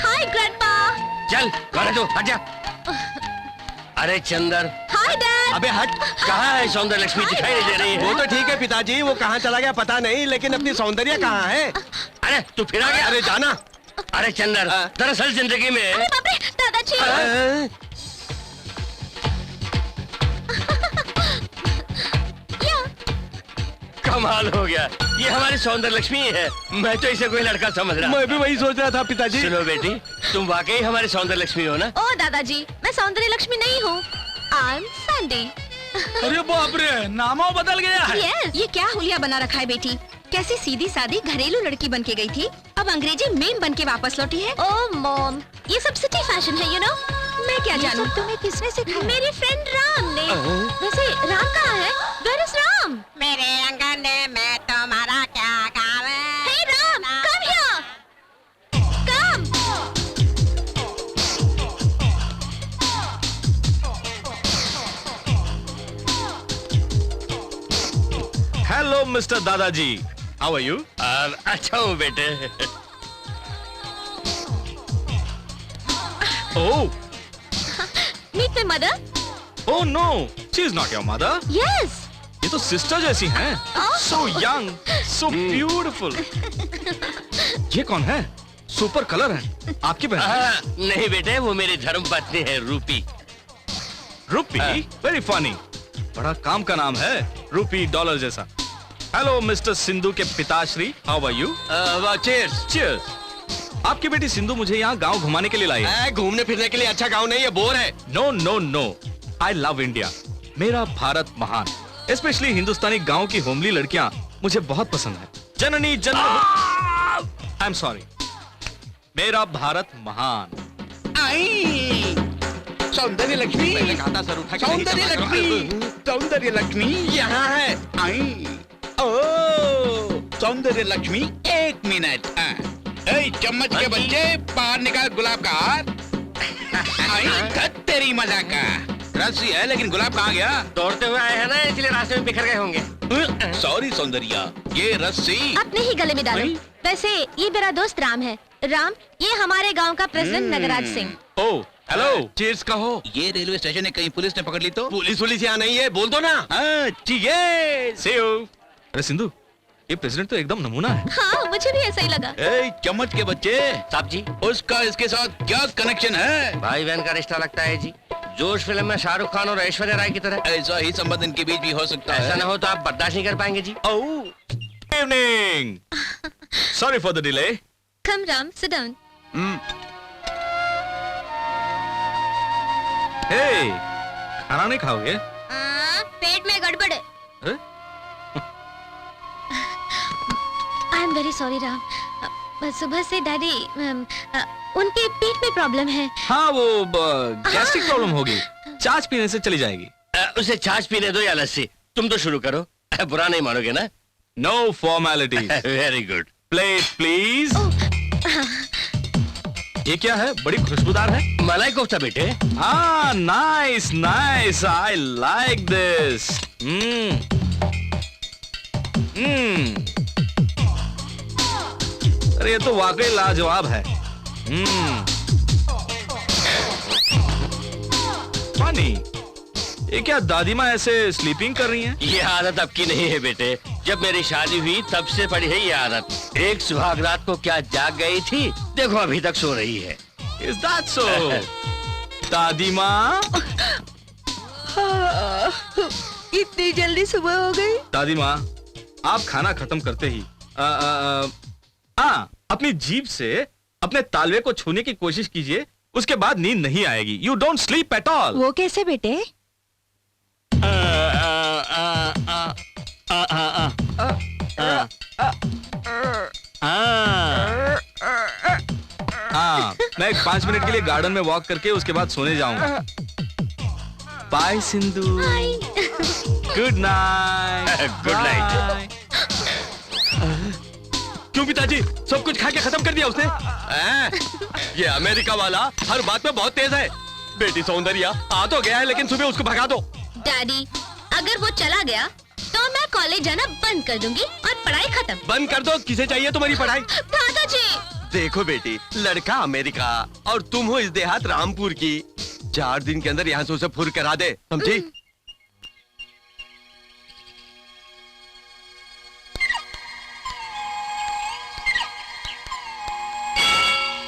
हाय ग्रैंडपा। चल गाड़ी दो, हट जा। अरे चंदर। Hi dad. अबे हट। कहाँ है सौंदर्य लक्ष्मी, दिखाई नहीं दे रही वो है। तो ठीक है पिताजी, वो कहाँ चला गया पता नहीं, लेकिन अपनी सौंदर्य कहाँ है? अरे तू फिर आ गया। अरे जाना। अरे चंदर, दरअसल जिंदगी में अरे बाप रे, दादाजी। कमाल हो गया, ये हमारी सौंदर्य लक्ष्मी है। मैं तो इसे कोई लड़का समझ रहा। मैं भी वही सोच रहा था पिताजी। सुनो बेटी, तुम वाकई हमारी सौंदर्य लक्ष्मी हो ना? ओ दादाजी, मैं सौंदर्य लक्ष्मी नहीं हूँ, आई एम सैंडी। अरे बाप रे, नामों बदल गया है। यस। ये क्या हुलिया बना रखा है बेटी? कैसी सीधी सादी घरेलू लड़की बन के गई थी, अब अंग्रेजी मेम बन के वापस लौटी है। ओ मॉम, ये सब सिटी फैशन है, यू नो। मैं क्या जानूं, तुम्हें किसने सिखाया? मेरी फ्रेंड राम ने। वैसे राम कहाँ है? Where is Ram? मेरे अंगने में तुम्हारा क्या काम है? Hey Ram, come here. Come. Hello mister dadaji, how are you? अच्छा हूँ बेटे। Oh, Meet my mother. Oh no, she is not your mother. Yes. ये तो सिस्टर जैसी हैं। So young, so beautiful. ये कौन है? सुपर कलर है। आपकी बहन? नहीं बेटे, वो मेरी धर्म पत्नी है रूपी। रूपी? Very funny. बड़ा काम का नाम है, रूपी डॉलर जैसा। हेलो मिस्टर सिंधु के पिताश्री, how are you? Cheers. Cheers. आपकी बेटी सिंधु मुझे यहाँ गांव घुमाने के लिए लाई है। घूमने फिरने के लिए अच्छा गाँव नहीं है, बोर है। No no no, I love India. मेरा भारत महान। स्पेशली हिंदुस्तानी गांव की होमली लड़कियां मुझे बहुत पसंद है। जननी जन्म, आई एम सॉरी, मेरा भारत महान। आई सौंदर्य लक्ष्मी, मैंने कहा था सर उठा के नहीं सौंदर्य चला लक्ष्मी, सौंदर्य लक्ष्मी यहाँ है। आई ओ सौंदर्य लक्ष्मी, एक मिनट। ए, चम्मच के बच्चे बाहर निकाल गुलाब का हार। आई खत तेरी मजा का रस्सी है, लेकिन गुलाब कहाँ गया? दौड़ते हुए आए हैं ना, इसलिए रास्ते में बिखर गए होंगे। सॉरी सौंदर्या, ये रस्सी अपने ही गले में डालो। नहीं। वैसे ये मेरा दोस्त राम है। राम, ये हमारे गांव का president Nagraj Singh. Oh hello. Cheers कहो। ये रेलवे स्टेशन है, कहीं पुलिस ने पकड़ ली तो? पुलिस वुलिस यहाँ नहीं है, बोल दो ना। ठीक है। See you। अरे सिंधु, ये प्रेसिडेंट तो एकदम नमूना है। हाँ, मुझे भी ऐसा ही लगा। ए, चम्मच के बच्चे, साहब जी, उसका इसके साथ क्या कनेक्शन है? भाई बहन का रिश्ता लगता है जी। जोश फिल्म में शाहरुख खान और ऐश्वर्या राय की तरह। ऐसा ही संबंध इनके बीच भी हो सकता ऐसा है। ना हो तो आप बर्दाश्त नहीं कर पाएंगे जी। Evening, sorry for the delay. Come Ram, sit down. Hey, खाना नहीं खाओगे? पेट में गड़बड़ है। हैं? I am very sorry Ram. सुबह से डैडी उनके पेट में प्रॉब्लम है। हाँ, वो गैस्ट्रिक प्रॉब्लम होगी, छाछ पीने से चली जाएगी। उसे छाछ पीने दो या लस्सी, तुम तो शुरू करो। बुरा नहीं मानोगे ना? No formality. Very good. Plate please. ये क्या है? बड़ी खुशबूदार है। मलाई कोफ्ता बेटे। हाँ, nice nice, I like this. अरे ये तो वाकई लाजवाब है। फनी। ये क्या दादी माँ ऐसे स्लीपिंग कर रही हैं? ये आदत अब की नहीं है बेटे, जब मेरी शादी हुई तब से पड़ी है ये आदत। एक सुहाग रात को क्या जाग गई थी, देखो अभी तक सो रही है। Is that so? दादी माँ, इतनी जल्दी सुबह हो गई? दादी माँ, आप खाना खत्म करते ही अपनी जीभ से अपने तालवे को छूने की कोशिश कीजिए, उसके बाद नींद नहीं आएगी। You don't sleep at all. वो कैसे बेटे? मैं 5 मिनट के लिए गार्डन में वॉक करके उसके बाद सोने जाऊंगा। Bye Sindhu. Good night. Good night. क्यों पिताजी, सब कुछ खा के खत्म कर दिया उसने? ये अमेरिका वाला हर बात में बहुत तेज है। बेटी सौंदर्या आ तो गया है, लेकिन सुबह उसको भगा दो। डैडी, अगर वो चला गया तो मैं कॉलेज जाना बंद कर दूंगी और पढ़ाई खत्म। बंद कर दो, किसे चाहिए तुम्हारी पढ़ाई? दादाजी। देखो बेटी, लड़का अमेरिका और तुम हो इस देहात रामपुर की। 4 दिन के अंदर यहाँ से उसे फुर करा दे, समझी?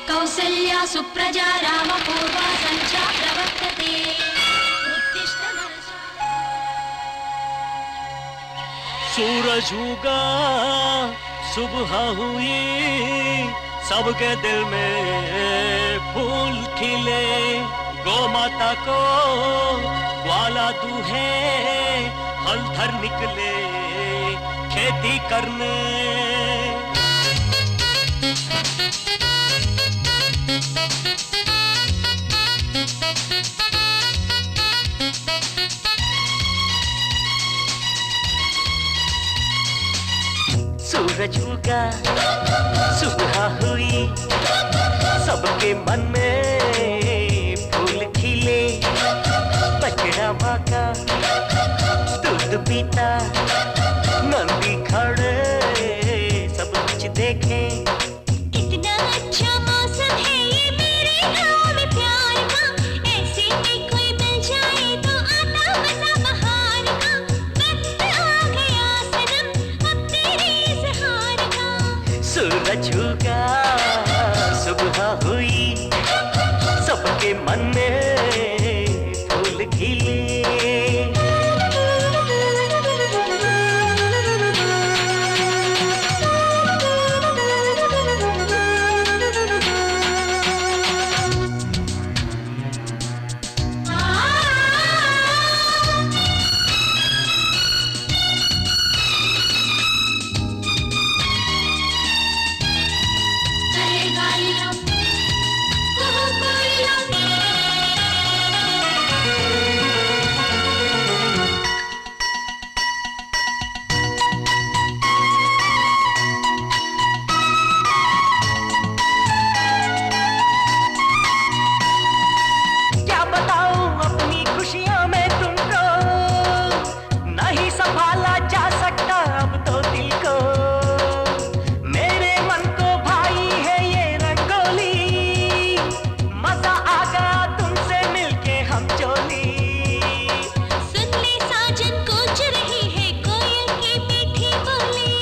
कौसल्या सुप्रजा रामपूर्वा सञ्चा प्रवर्तते। उत्तिष्ठ नरशाला। सूरज उगा, सुबह हुई, सबके दिल में फूल खिले। गौ माता को ग्वाला दूहे, हल थर निकले खेती करने। सूरज उगा, सुबह हुई, सबके मन में फूल खिले। बछड़ा माँ का दूध पीता, नंदी खड़े सब कुछ देखे। कितना अच्छा मौसम है ये मेरे गाँव में प्यार का। ऐसे में कोई मिल जाए तो आता मजा बहार का। वक्त आ गया सनम अब तेरे इज़हार का। सूरज उगा, सुबह हुई, सबके मन में फूल खिले। क्या बताऊं अपनी खुशियां मैं तुमको, नहीं संभाला जा सकता अब तो दिल को। मेरे मन को भाई है ये रंगोली, मजा आ गया तुमसे मिलके हम चोली। सुन ले साजन कोच रही है कोयल की मीठी बोली।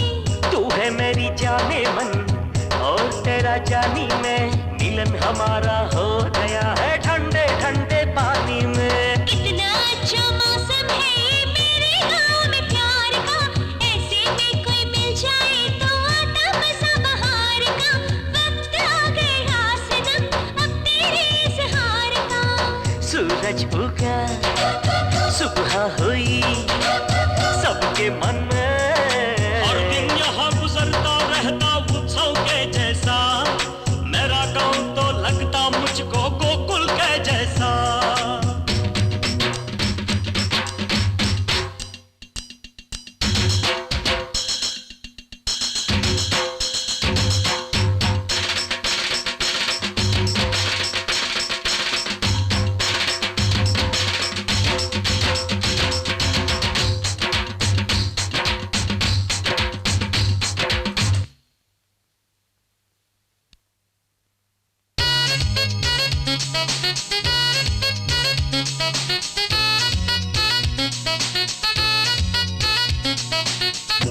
तू है मेरी जाने मन और तेरा जानी में, मिलन हमारा हो गया है ठंडे ठंडे पानी में। कितना अच्छा मौसम है ये मेरे गाँव में प्यार का। ऐसे में कोई मिल जाए तो आता मजा बहार का। वक्त आ गया सनम अब तेरे इज़हार का। सूरज उगा, सुबह हुई, सबके मन में। हर दिन यहाँ गुजरता रहता उत्सव के जैसा, मेरा गाँव तो लगता मुझको गोकुल के जैसा।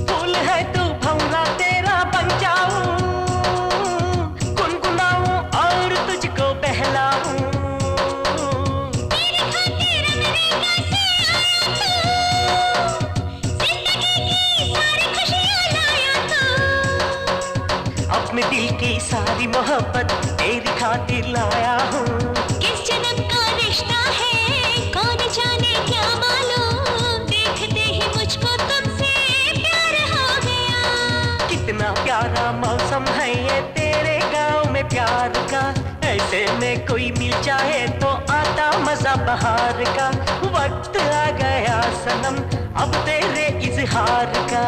फूल है तू भंवरा तेरा बन जाऊं, गुनगुनाऊं और तुझको बहलाऊं। तेरे खातिर अमेरिका से आया तू, जिंदगी की सारी खुशियाँ लाया तू। अपने दिल की सारी मोहब्बत तेरी खातिर लाया हूँ। किस जन्म का रिश्ता है कौन जाने क्या मालूम। देखते ही मुझको तुमसे प्यार हो गया। कितना प्यारा मौसम है ये तेरे गांव में प्यार का। ऐसे में कोई मिल जाए तो आता मजा बहार का। वक्त आ गया सनम अब तेरे इजहार का।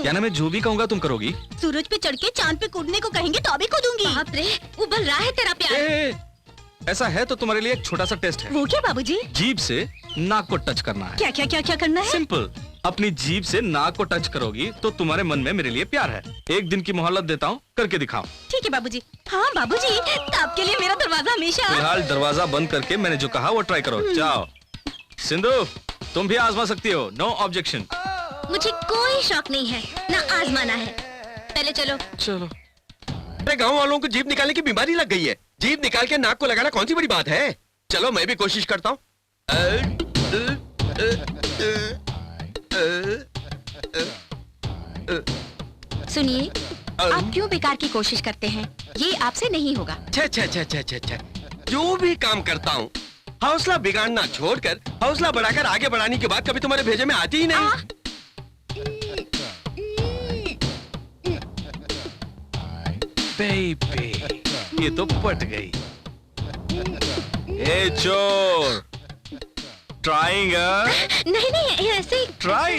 यानी मैं जो भी कहूँगा तुम करोगी? सूरज पे चढ़ के चांद पे कूदने को कहेंगे तो अभी कूदूंगी। बाप रे, उबल रहा है तेरा प्यार। ऐसा है तो तुम्हारे लिए एक छोटा सा टेस्ट है। वो क्या बाबूजी? जीभ से नाक को टच करना है। क्या क्या क्या क्या करना है? सिंपल, अपनी जीभ से नाक को टच करोगी तो तुम्हारे मन में मेरे लिए प्यार है। एक दिन की मोहलत देता हूँ, करके दिखाओ। ठीक है बाबूजी। हाँ बाबूजी, तो आपके लिए मेरा दरवाजा हमेशा। फिलहाल दरवाजा बंद करके मैंने जो कहा वो ट्राई करो। जाओ सिंधु, तुम भी आजमा सकती हो, नो ऑब्जेक्शन। मुझे कोई शौक नहीं है, ना आजमाना है। पहले चलो। चलो। अरे गाँव वालों को जीभ निकालने की बीमारी लग गई है। जीभ निकाल के नाक को लगाना कौन सी बड़ी बात है। चलो मैं भी कोशिश करता हूँ। सुनिए, आप क्यों बेकार की कोशिश करते हैं? ये आपसे नहीं होगा। छे जो भी काम करता हूँ हौसला बिगाड़ना छोड़कर हौसला बढ़ाकर आगे बढ़ाने की बात कभी तुम्हारे भेजे में आती ही नहीं। बेबी, ये तो पट गई। ए चोर, ट्राइंग? नहीं नहीं, ऐसे ही। ट्राई।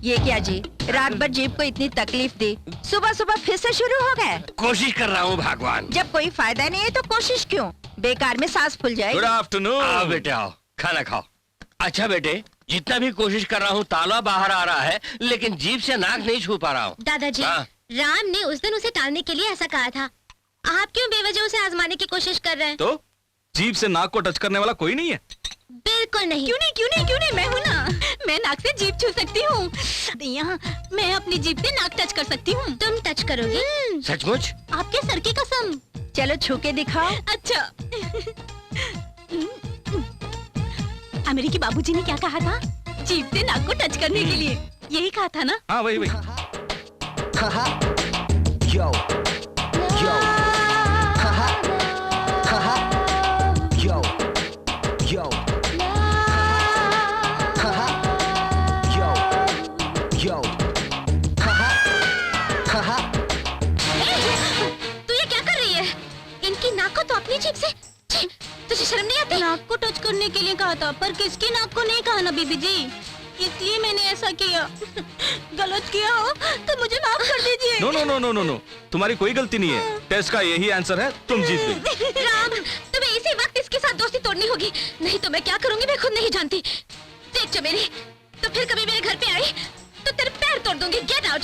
ये क्या जी, रात भर जीप को इतनी तकलीफ दी, सुबह सुबह फिर से शुरू हो गए। कोशिश कर रहा हूँ भगवान। जब कोई फायदा नहीं है तो कोशिश क्यों? बेकार में सांस फूल जाएगी। Good afternoon. आओ बेटे आओ, खाना खाओ। अच्छा बेटे, जितना भी कोशिश कर रहा हूँ ताला बाहर आ रहा है, लेकिन जीभ से नाक नहीं छू पा रहा हूँ। दादाजी, हाँ? राम ने उस दिन उसे टालने के लिए ऐसा कहा था। आप क्यों बेवजह उसे आजमाने की कोशिश कर रहे हैं? तो जीभ से नाक को टच करने वाला कोई नहीं है? बिल्कुल नहीं। क्यों नहीं, मैं हूँ ना। मैं नाक से जीभ छू सकती हूँ। यहाँ मैं अपनी जीभ से नाक टच कर सकती हूँ। तुम टच करोगी? सचमुच? आपके सर की कसम। चलो छू के दिखाओ। अच्छा। अमेरिकी बाबूजी ने क्या कहा था? जीभ से नाक को टच करने के लिए। यही कहा था ना? हाँ वही। Yo, yo, haha, haha, yo, yo, haha, yo, yo, haha, haha. तू ये क्या कर रही है? इनकी नाक को तो अपनी जीभ से। छी, तुझे शर्म नहीं आती? नाक को टच करने के लिए कहा था, पर किसकी नाक को नहीं कहा ना बीबी जी, इसलिए मैंने ऐसा किया। गलत किया हो तो मुझे माफ कर दीजिए। नो, तुम्हारी कोई गलती नहीं है। टेस्ट का यही आंसर है, तुम जीत गई। राम, तुम्हें इसी वक्त इसके साथ दोस्ती तोड़नी होगी, नहीं तो मैं क्या करूंगी मैं खुद नहीं जानती। देख चमेली, तो फिर कभी मेरे घर पे आई तो तेरे पैर तोड़ दूंगी। Get out.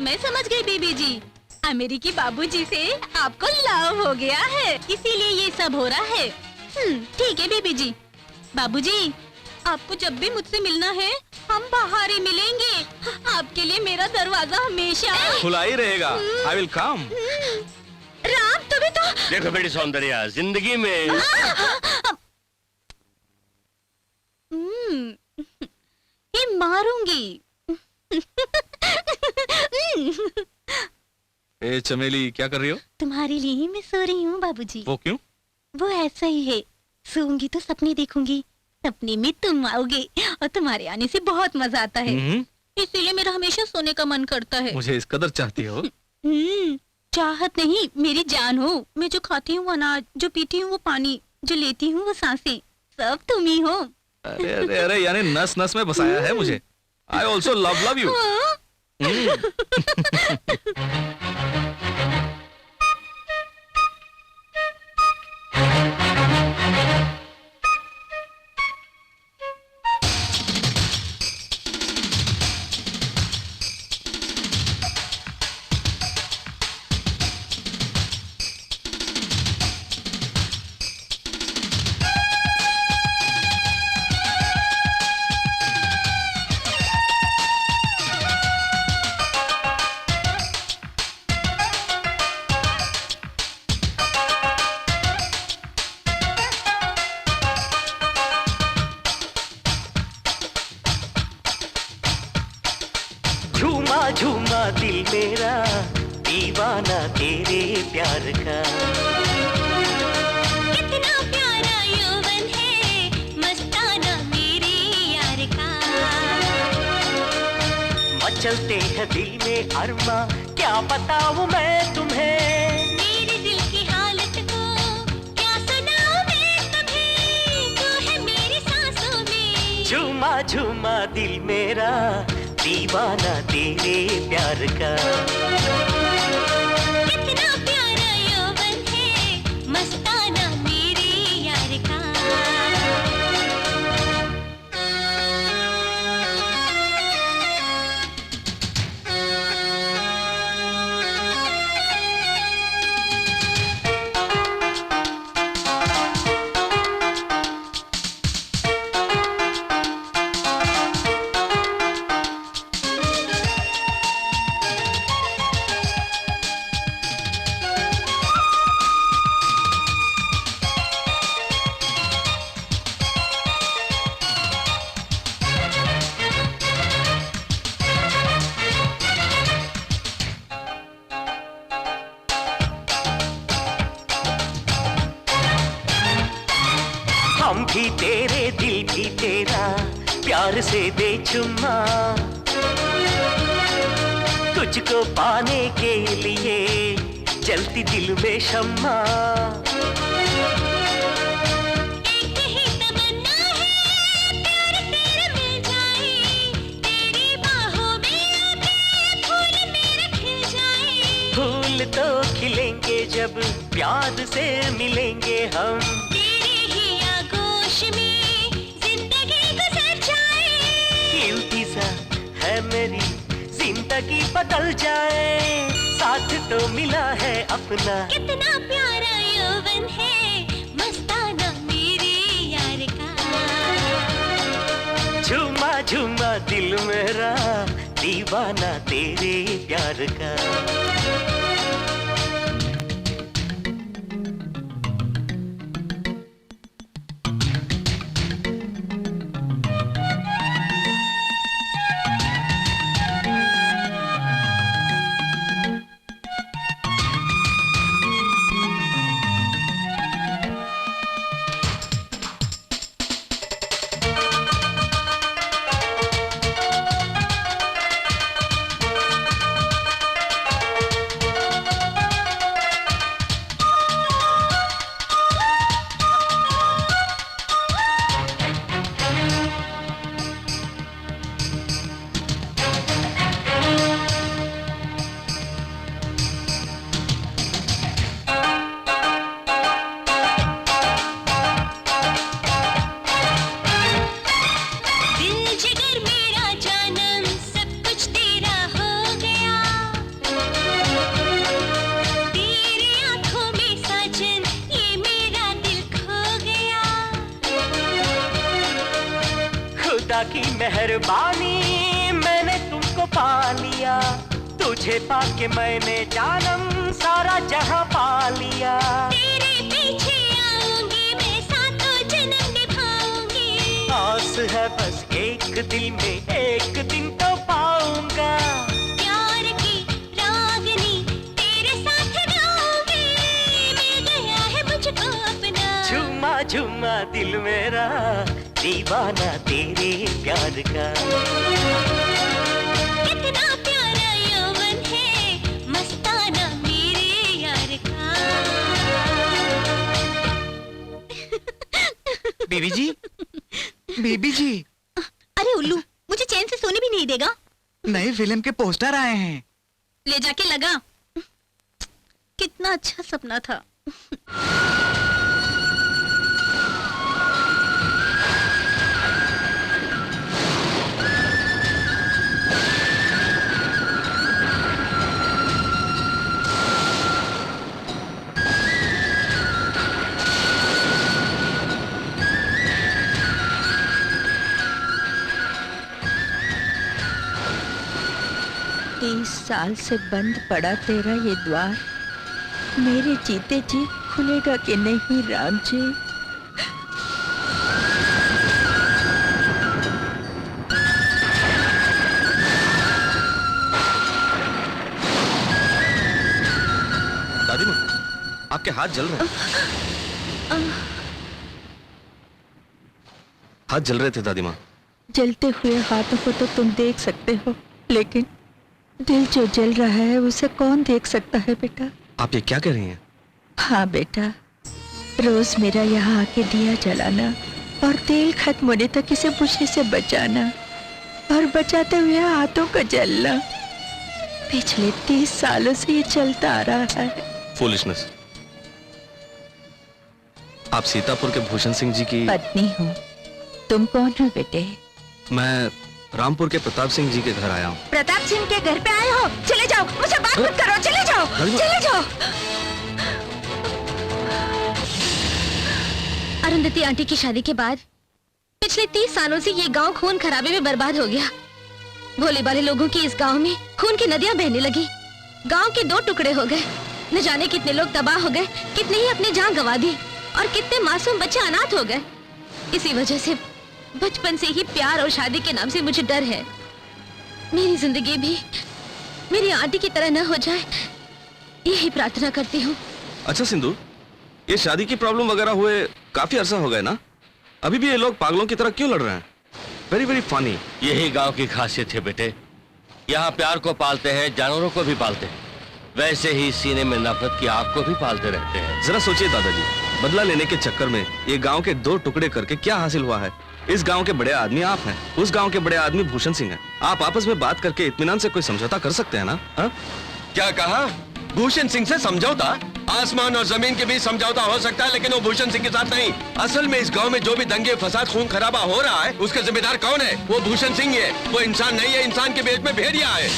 मैं समझ गई बीबी जी, अमेरिकी बाबूजी से आपको लव हो गया है, इसीलिए ये सब हो रहा है। ठीक है बीबी जी। बाबूजी, आपको जब भी मुझसे मिलना है हम बाहर ही मिलेंगे। आपके लिए मेरा दरवाजा हमेशा खुला ही रहेगा। I will come. राम, तुम्हें तो। देखो बेटी सौंदर्या, जिंदगी में ये मारूंगी। ए चमेली, क्या कर रही हो? तुम्हारे लिए ही मैं सो रही हूँ बाबूजी। वो क्यों? वो ऐसा ही है, सोऊंगी तो सपने देखूंगी, सपने में तुम आओगे और तुम्हारे आने से बहुत मजा आता है, इसीलिए मेरा हमेशा सोने का मन करता है। मुझे इस कदर चाहती हो? चाहत नहीं, मेरी जान हो। मैं जो खाती हूँ वो अनाज, जो पीती हूँ वो पानी, जो लेती हूँ वो सांसें, सब तुम ही हो। अरे यानी नस नस में बसाया है मुझे। I also love you. झूमा झूमा दिल मेरा दीवाना तेरे प्यार का। कितना प्यारा यौवन है मस्ताना मेरे यार का। मचलते हैं दिल में अरमा, क्या बताऊं मैं तुम्हें। मेरे दिल की हालत को क्या सुनाऊं मैं तुम्हें, तू है मेरी सांसों में। झूम झूमा झूमा दिल मेरा दीवाना तेरे प्यार का। कितना प्यारा यौवन है मस्ताना मेरे यार का। हम भी तेरे दिल भी तेरा प्यार से दे चुम्मा। तुझको पाने के लिए जलती दिल में शम्मा। एक ही तमन्ना है प्यार तेरा मिल जाए, तेरी बाहों में आके फूल मेरे खिल जाए। फूल तो खिलेंगे जब प्यार से मिलेंगे हम। तेरे ही आगोश में जिंदगी गुजर जाए। इल्तिजा है मेरी जिंदगी बदल जाए। साथ तो मिला है अपना। कितना प्यारा यौवन है मस्ताना मेरे यार का। झूमा झूमा दिल मेरा दीवाना तेरे प्यार का। खुदा की मेहरबानी मैंने तुमको पा लिया। तुझे पाके मैंने जानम सारा जहां पा लिया। तेरे पीछे आऊंगी मैं सातों जन्म निभाऊंगी। आस है बस एक दिल में एक दिन तो पाऊंगा। प्यार की रागनी तेरे साथ गाऊंगी। मिल गया है मुझको अपना। झूमा झूमा दिल मेरा दीवाना तेरे प्यार का। कितना प्यारा यौवन है मस्ताना मेरे यार का। बीबी जी, बीबी जी। अरे उल्लू, मुझे चैन से सोने भी नहीं देगा। नई फिल्म के पोस्टर आए हैं। ले जाके लगा। कितना अच्छा सपना था। तीस साल से बंद पड़ा तेरा ये द्वार, मेरे जीते जी खुलेगा कि नहीं राम जी? दादी माँ, आपके हाथ जल रहे हैं। हाथ जल रहे थे दादी माँ। जलते हुए हाथों को तो तुम देख सकते हो, लेकिन दिल जो जल रहा है उसे कौन देख सकता है बेटा? आप ये क्या कह रही हैं? हाँ बेटा, रोज मेरा यहाँ आके दिया जलाना और तेल खत्म होने तक इसे बुझने से बचाना और बचाते हुए हाथों का जलना। पिछले 30 सालों से ये चलता आ रहा है। फूलिशनेस। आप सीतापुर के भूषण सिंह जी की पत्नी हूँ। तुम कौन हो बेटे? मैं रामपुर के प्रताप सिंह जी के घर आया हूँ। प्रताप सिंह के घर पे आए हो? चले जाओ, मुझे बात मत करो, चले जाओ, चले जाओ। अरुंधति आंटी की शादी के बाद पिछले 30 सालों से ये गांव खून खराबे में बर्बाद हो गया। भोले भाले लोगों की इस गांव में खून की नदियां बहने लगी। गांव के 2 टुकड़े हो गए। न जाने कितने लोग तबाह हो गए, कितने ही अपनी जान गंवा दी और कितने मासूम बच्चे अनाथ हो गए। इसी वजह से बचपन से ही प्यार और शादी के नाम से मुझे डर है। मेरी जिंदगी भी मेरी आंटी की तरह न हो जाए, यही प्रार्थना करती हूँ। अच्छा सिंधु, ये शादी की प्रॉब्लम वगैरह हुए काफी अरसा हो गए ना? अभी भी ये लोग पागलों की तरह क्यों लड़ रहे हैं? Very very funny. यही गांव की खासियत है बेटे। यहाँ प्यार को पालते हैं, जानवरों को भी पालते हैं। वैसे ही सीने में नफरत की आग को भी पालते रहते हैं। जरा सोचिए दादाजी, बदला लेने के चक्कर में ये गांव के 2 टुकड़े करके क्या हासिल हुआ है? इस गांव के बड़े आदमी आप हैं, उस गांव के बड़े आदमी भूषण सिंह हैं। आप आपस में बात करके इत्मीनान से कोई समझौता कर सकते हैं ना? हा? क्या कहा? भूषण सिंह से समझौता? आसमान और जमीन के बीच समझौता हो सकता है, लेकिन वो भूषण सिंह के साथ नहीं। असल में इस गांव में जो भी दंगे फसाद खून खराबा हो रहा है, उसका जिम्मेदार कौन है? वो भूषण सिंह है। वो इंसान नहीं है, इंसान के भेष में भेड़िया है।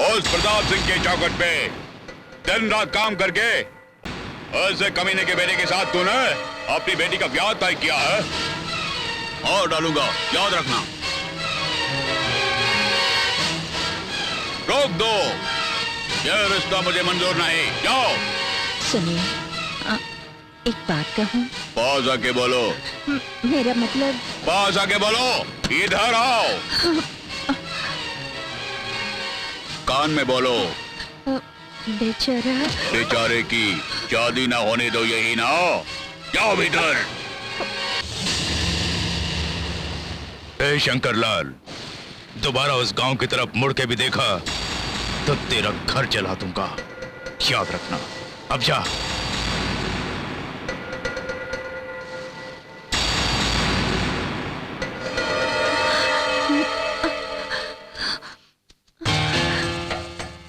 उस प्रताप सिंह के चौखट पे दिन रात काम करके ऐसे कमीने के बेटे के साथ तूने अपनी बेटी का ब्याह तय किया है। और डालूंगा, याद रखना। रोक दो, यह रिश्ता मुझे मंजूर नहीं। जाओ। सुनिए, एक बात कहूँ? पास आके बोलो। मेरा मतलब। पास आके बोलो, इधर आओ। कान में बोलो। बेचारा। बेचारे की शादी ना होने दो, यही ना। जाओ भीतर। ए शंकरलाल, दोबारा उस गांव की तरफ मुड़ के भी देखा तो तेरा घर जला दूंगा, याद रखना। अब जा।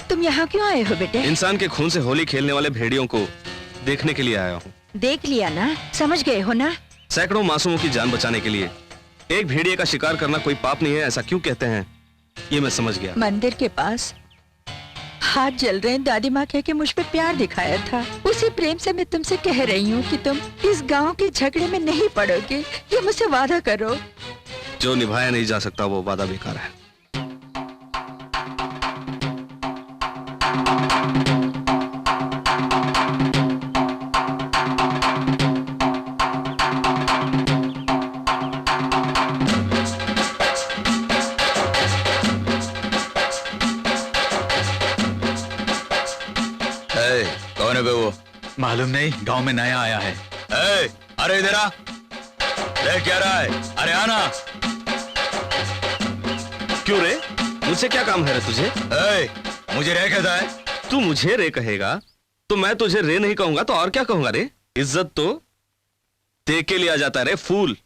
तुम यहाँ क्यों आए हो बेटे? इंसान के खून से होली खेलने वाले भेड़ियों को देखने के लिए आया हूँ। देख लिया ना, समझ गए हो ना? सैकड़ों मासूमों की जान बचाने के लिए एक भेड़िए का शिकार करना कोई पाप नहीं है, ऐसा क्यों कहते हैं, ये मैं समझ गया। मंदिर के पास हाथ जल रहे हैं, दादी माँ कह के मुझ पे प्यार दिखाया था। उसी प्रेम से मैं तुमसे कह रही हूँ कि तुम इस गांव के झगड़े में नहीं पड़ोगे। ये मुझसे वादा करो। जो निभाया नहीं जा सकता वो वादा बेकार है। कौन है बे वो? मालूम नहीं, गांव में नया आया है। अरे इधर आ। देख क्या रहा है? अरे आना। क्यों रे? मुझसे क्या काम है रे तुझे? मुझे रे कहता है? तू मुझे रे कहेगा तो मैं तुझे रे नहीं कहूंगा तो और क्या कहूंगा रे? इज्जत तो दे के लिया जाता है रे फूल।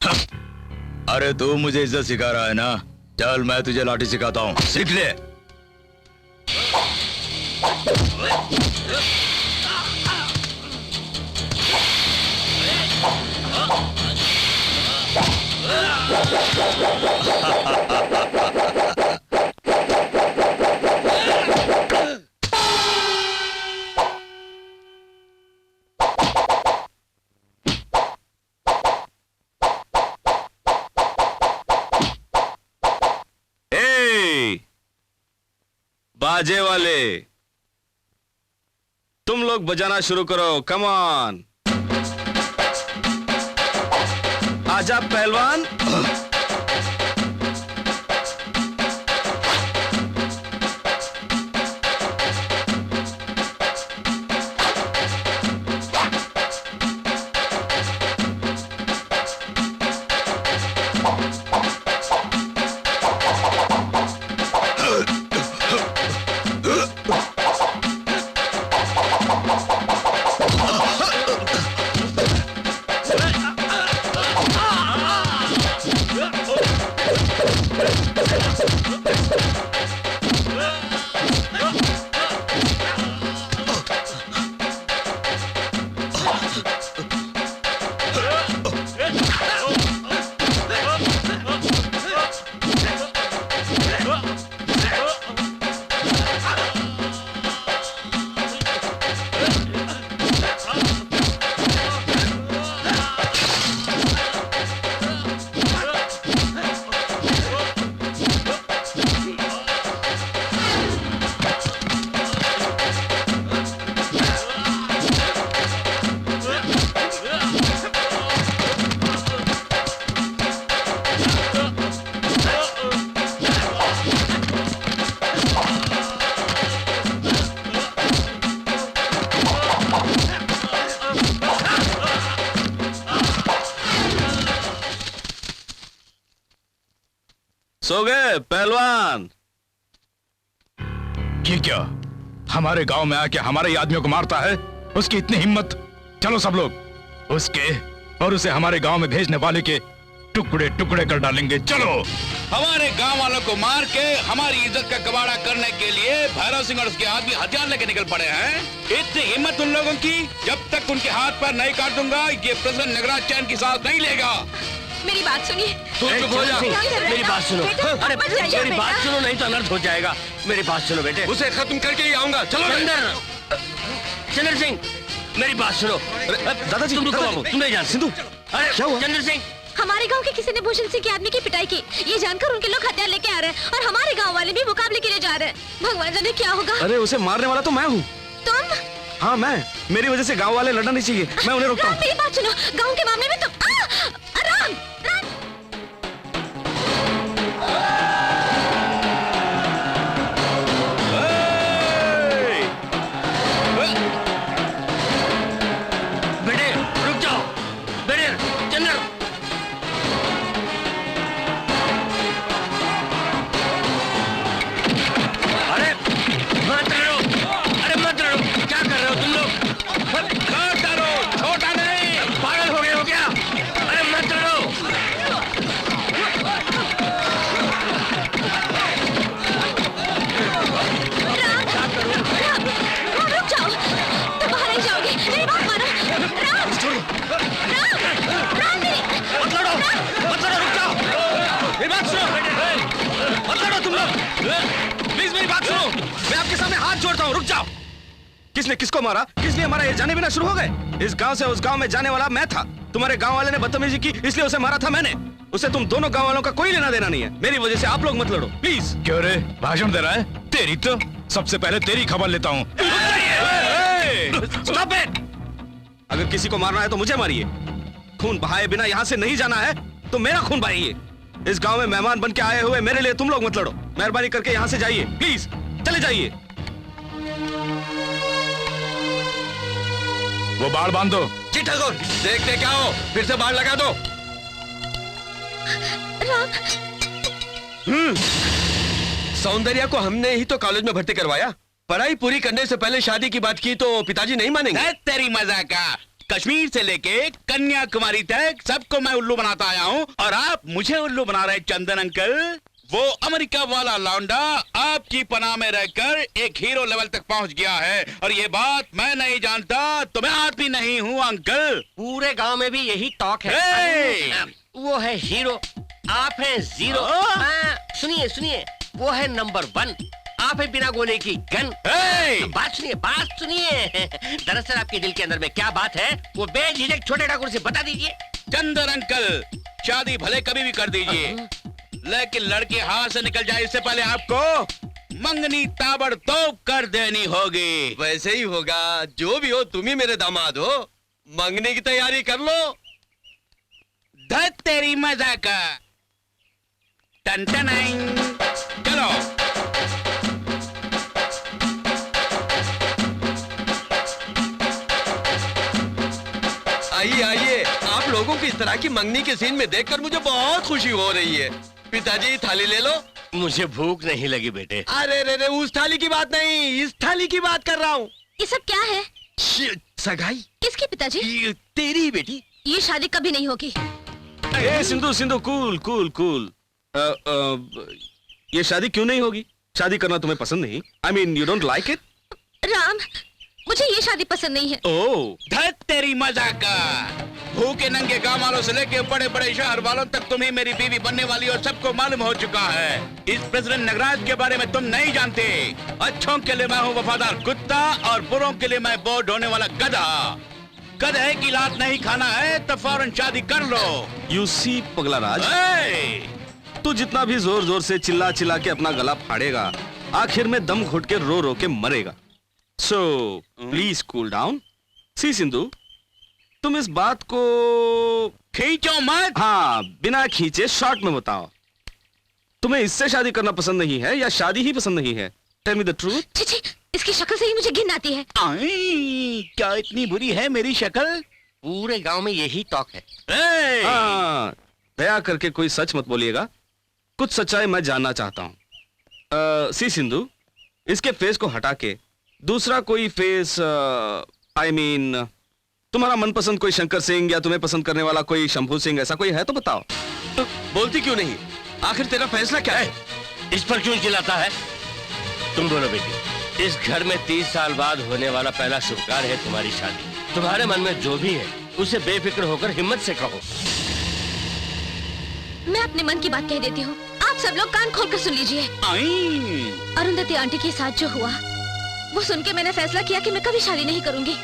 अरे तू मुझे इज्जत सिखा रहा है ना? चल मैं तुझे लाठी सिखाता हूँ, सीख ले। बाजे वाले, तुम लोग बजाना शुरू करो। Come on. आजा पहलवान। सो गए पहलवान? ये क्या हमारे गांव में आके हमारे ही आदमियों को मारता है? उसकी इतनी हिम्मत! चलो सब लोग उसके और उसे हमारे गांव में भेजने वाले के टुकड़े टुकड़े कर डालेंगे। चलो। हमारे गांव वालों को मार के हमारी इज्जत का कबाड़ा करने के लिए भैरव सिंह और उसके आदमी हथियार लेके निकल पड़े हैं। इतनी हिम्मत उन लोगों की, जब तक उनके हाथ पैर नहीं काट दूंगा ये प्रेसिडेंट नगराज चैन की सांस नहीं लेगा। मेरी बात सुनिए। चुप हो जा। मेरी बात सुनो। अरे मेरी बात सुनो, नहीं तो अनर्थ हो जाएगा। मेरी बात सुनो बेटे। उसे खत्म करके ही आऊंगा। चलो चंद्र सिंह, मेरी बात सुनो। दादाजी तुम रुको बाबू, तुम नहीं जान। सिंधु अरे चंद्र सिंह, हमारे गांव के किसी ने भूषण सिंह के आदमी की पिटाई की, ये जानकर उनके लोग हथियार लेके आ रहे हैं और हमारे गांव वाले भी मुकाबले के लिए जा रहे हैं। भगवान जाने क्या होगा। अरे उसे मारने वाला तो मैं हूँ। तुम? हाँ मैं। मेरी वजह से गांव वाले लड़ना नहीं चाहिए, मैं उन्हें रोकता हूँ। मेरी बात सुनो, गांव के मामले में तुम राम राम। बेटे रुक जाओ। बेटे चंद्र, अरे मत लड़ो। अरे मत लड़ो, क्या कर रहे हो तुम लोग? मत डरो, छोटा नहीं। पागल हो गए हो क्या? अरे मत लड़ो। रुक जाओ, तुम बाहर नहीं जाओगे। मेरी बात मानो। राम मेरी मत लड़ो, रुक जाओ। मेरी बात सुनो, मत लड़ो तुम लोग। प्लीज मेरी बात सुनो, मैं आपके सामने हाथ जोड़ता हूँ, रुक जाओ। किसने किसको मारा, किस लिए मारा, ये जाने बिना शुरू हो गए। इस गांव से उस गांव में जाने वाला मैं था। तुम्हारे गांव वाले ने बदतमीजी की, इसलिए उसे मारा था मैंने। उसे तुम दोनों गांव वालों का कोई लेना देना नहीं है। मेरी वजह से आप लोग मत लड़ो प्लीज। क्यों रे, भाषण दे रहा है? तेरी तो सबसे पहले तेरी खबर लेता हूँ। Stop it! अगर किसी को मारना है तो मुझे मारिए। खून बहाए बिना यहाँ से नहीं जाना है तो मेरा खून बहाइए। इस गांव में मेहमान बन के आए हुए मेरे लिए तुम लोग मत लड़ो। मेहरबानी करके यहाँ से जाइए प्लीज, चले जाइए। वो बाढ़ बांध दो। जी ठाकुर, देखते क्या हो, फिर से बाढ़ लगा दो। सौंदर्या को हमने ही तो कॉलेज में भर्ती करवाया। पढ़ाई पूरी करने से पहले शादी की बात की तो पिताजी नहीं मानेंगे। तेरी मजाक का। कश्मीर से लेके कन्याकुमारी तक सबको मैं उल्लू बनाता आया हूँ और आप मुझे उल्लू बना रहे चंदन अंकल। वो अमेरिका वाला लौंडा आपकी पनाह में रहकर एक हीरो लेवल तक पहुंच गया है और ये बात मैं नहीं जानता तो मैं आदमी नहीं हूँ अंकल। पूरे गांव में भी यही टॉक है। वो है हीरो, आप हैं जीरो। सुनिए सुनिए, वो है नंबर 1, आप हैं बिना गोले की गन। बात सुनिए। दरअसल आपके दिल के अंदर में क्या बात है वो बेझिझक छोटे ठाकुर से बता दीजिए। चंदन अंकल, शादी भले कभी भी कर दीजिए लेकिन लड़की हाथ से निकल जाए इससे पहले आपको मंगनी ताबड़तोड़ कर देनी होगी। वैसे ही होगा, जो भी हो तुम ही मेरे दामाद हो। मंगने की तैयारी कर लो। धत तेरी मजा का। टन टन चलो। आइए आइए, आप लोगों को इस तरह की मंगनी के सीन में देखकर मुझे बहुत खुशी हो रही है। पिताजी थाली ले लो। मुझे भूख नहीं लगी बेटे। अरे रे रे, उस थाली की बात नहीं, इस थाली की बात कर रहा हूँ। ये सब क्या है? सगाई। किसकी पिताजी? तेरी ही बेटी। ये शादी कभी नहीं होगी। Sindhu Sindhu cool cool cool. ये शादी क्यों नहीं होगी? शादी करना तुम्हें पसंद नहीं? I mean, you don't like it? Ram, मुझे ये शादी पसंद नहीं है। ओह, धत तेरी मजाक का। भूखे नंगे गांव वालों से लेके बड़े बड़े शहर वालों तक तुम्हें मेरी बीवी बनने वाली और सबको मालूम हो चुका है। इस प्रेसिडेंट नगराज के बारे में तुम नहीं जानते। अच्छों के लिए मैं हूँ वफादार कुत्ता और बुरों के लिए मैं बोर्ड होने वाला गधा। गधे की लात नहीं खाना है तो फौरन शादी कर लो। You see, पगला राज, तू जितना भी जोर जोर से चिल्ला चिल्ला के अपना गला फाड़ेगा, आखिर में दम घुट के रो रो के मरेगा। So please cool down. सी सिंधु, तुम इस बात को खींचो मत। हाँ, बिना खींचे शॉर्ट में बताओ, तुम्हें इससे शादी करना पसंद नहीं है या शादी ही पसंद नहीं है? Tell me the truth. छी, इसकी शक्ल से ही मुझे घिन आती है। क्या इतनी बुरी है मेरी शक्ल? पूरे गांव में यही टॉक है। हाँ, दया करके कोई सच मत बोलिएगा। कुछ सच्चाई मैं जानना चाहता हूँ। सी सिंधु, इसके फेस को हटा के दूसरा कोई फेस, आई मीन तुम्हारा मनपसंद कोई शंकर सिंह या तुम्हें पसंद करने वाला कोई शंभू सिंह, ऐसा कोई है तो बताओ। बोलती क्यों नहीं? आखिर तेरा फैसला क्या है? इस पर क्यों चिल्लाता है? तुम बोलो बेटी, इस घर में 30 साल बाद होने वाला पहला शुभ कार्य है तुम्हारी शादी। तुम्हारे मन में जो भी है उसे बेफिक्र होकर हिम्मत से कहो। मैं अपने मन की बात कह देती हूँ, आप सब लोग कान खोलकर सुन लीजिए। अरुंधति आंटी के साथ जो हुआ वो सुन के मैंने फैसला किया कि मैं कभी शादी नहीं करूंगी।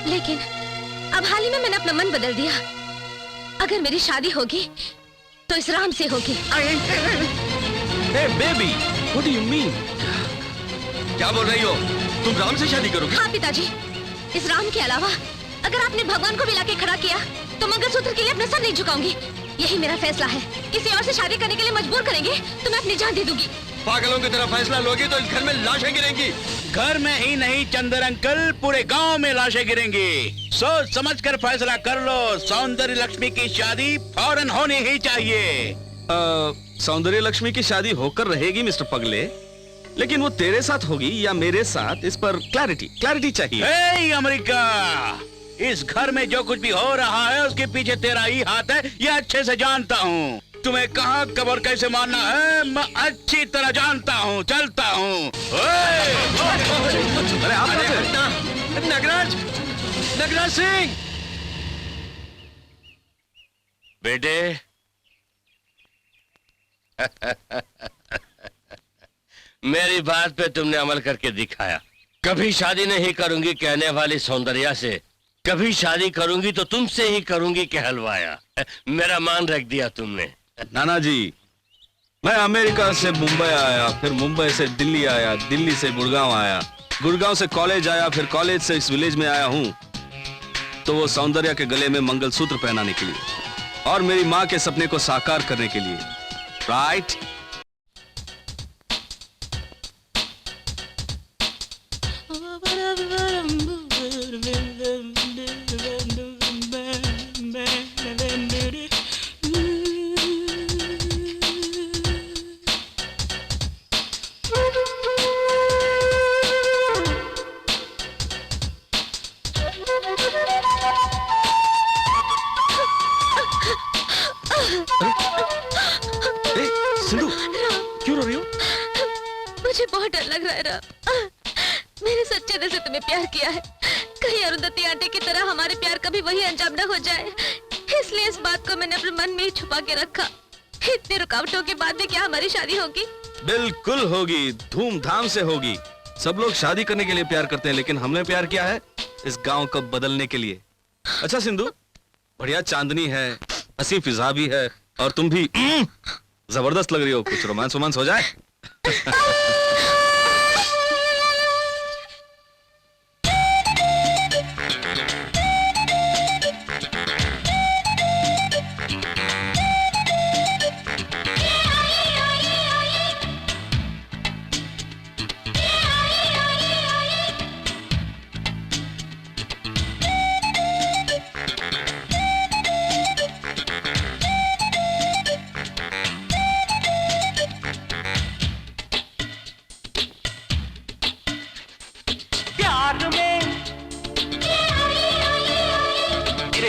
लेकिन अब हाल ही में मैंने अपना मन बदल दिया। अगर मेरी शादी होगी तो इस राम से होगी। Baby, what do you mean? क्या बोल रही हो? तुम राम से शादी करोगी? हाँ पिताजी, इस राम के अलावा अगर आपने भगवान को भी लाके खड़ा किया तो मंगलसूत्र के लिए अपना सर नहीं झुकाऊंगी। यही मेरा फैसला है। किसी और से शादी करने के लिए मजबूर करेंगे तो मैं अपनी जान दे दूंगी। पागलों की तरह फैसला लोगी तो इस घर में लाशें गिरेंगी। घर में ही नहीं चंदर अंकल, पूरे गांव में लाशें गिरेंगी। सोच समझ कर फैसला कर लो। सौंदर्य लक्ष्मी की शादी फौरन होनी ही चाहिए। सौंदर्य लक्ष्मी की शादी होकर रहेगी मिस्टर पगले, लेकिन वो तेरे साथ होगी या मेरे साथ, इस पर क्लैरिटी चाहिए। हे अमेरिका, इस घर में जो कुछ भी हो रहा है उसके पीछे तेरा ही हाथ है, यह अच्छे से जानता हूँ। तुम्हें कहाँ कब और कैसे मानना है मैं अच्छी तरह जानता हूँ। चलता हूँ। अरे आप नगराज सिंह बेटे, मेरी बात पे तुमने अमल करके दिखाया। कभी शादी नहीं करूंगी कहने वाली सौंदर्या से कभी शादी करूंगी तो तुमसे ही करूंगी कहलवाया। मेरा मान रख दिया तुमने। नाना जी, मैं अमेरिका से मुंबई आया, फिर मुंबई से दिल्ली आया, दिल्ली से गुड़गांव आया, गुड़गांव से कॉलेज आया, फिर कॉलेज से इस विलेज में आया हूँ तो वो सौंदर्या के गले में मंगलसूत्र पहनाने के लिए और मेरी माँ के सपने को साकार करने के लिए। राइट? सिंधु, क्यों रो रही हो? मुझे बहुत डर लग रहा है राम। मैंने सच्चे दिल से तुम्हें प्यार किया है। कहीं अरुंधति आंटी की तरह हमारे प्यार का भी वही अंजाम न हो जाए, इसलिए इस बात को मैंने अपने मन में ही छुपा के रखा। इतनी रुकावटों के बाद भी क्या हमारी शादी होगी? बिल्कुल होगी, धूमधाम से होगी। सब लोग शादी करने के लिए प्यार करते हैं, लेकिन हमने प्यार किया है इस गांव को बदलने के लिए। अच्छा सिंधु, बढ़िया चांदनी है, हंसी फिजा भी है और तुम भी जबरदस्त लग रही हो। कुछ रोमांस हो जाए?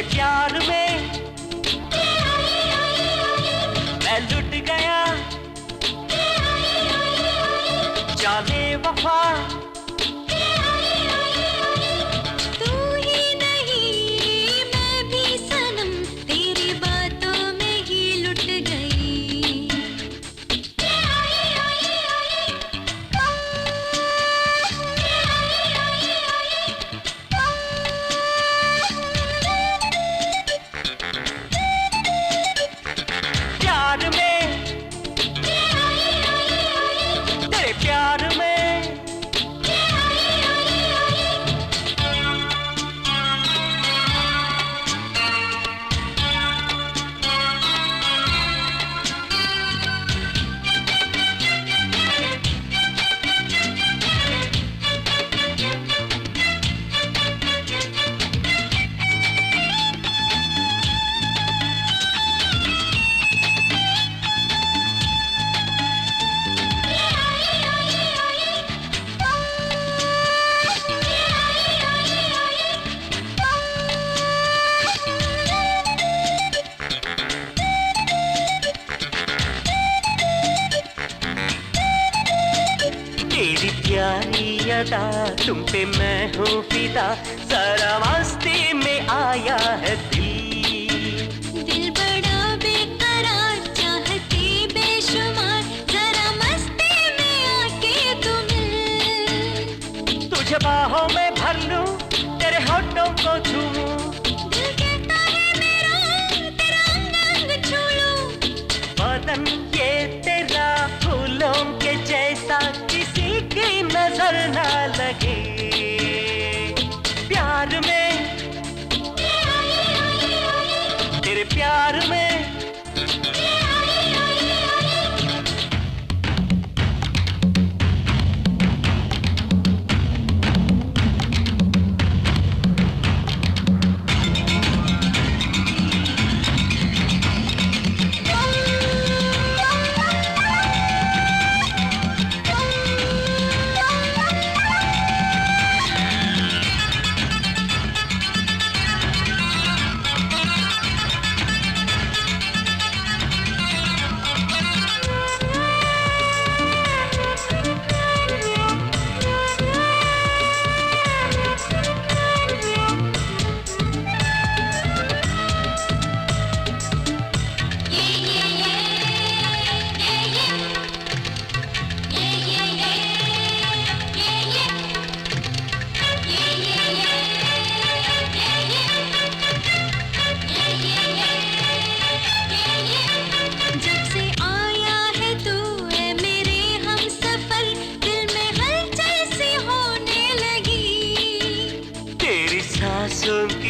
प्यार में मैं लुट गया, जाने वफा तू ही नहीं मैं भी सनम, तेरी बातों में ही लुट गई। प्यारी अदा, तुम पे मैं हूँ फिदा, जरा मस्ती में आया है दिल। दिल बड़ा बेकरार, चाहते बेशुमार, जरा मस्ती में आके तुम मिल। तुझे बाहों में भर लूं, तेरे होठों को छूऊं, दिल कहता है मेरा तेरा अंग अंग छू लूं। बदन ये तेरा फूलों के जैसा, किसी की नजर ना लगे। प्यार में, तेरे प्यार में,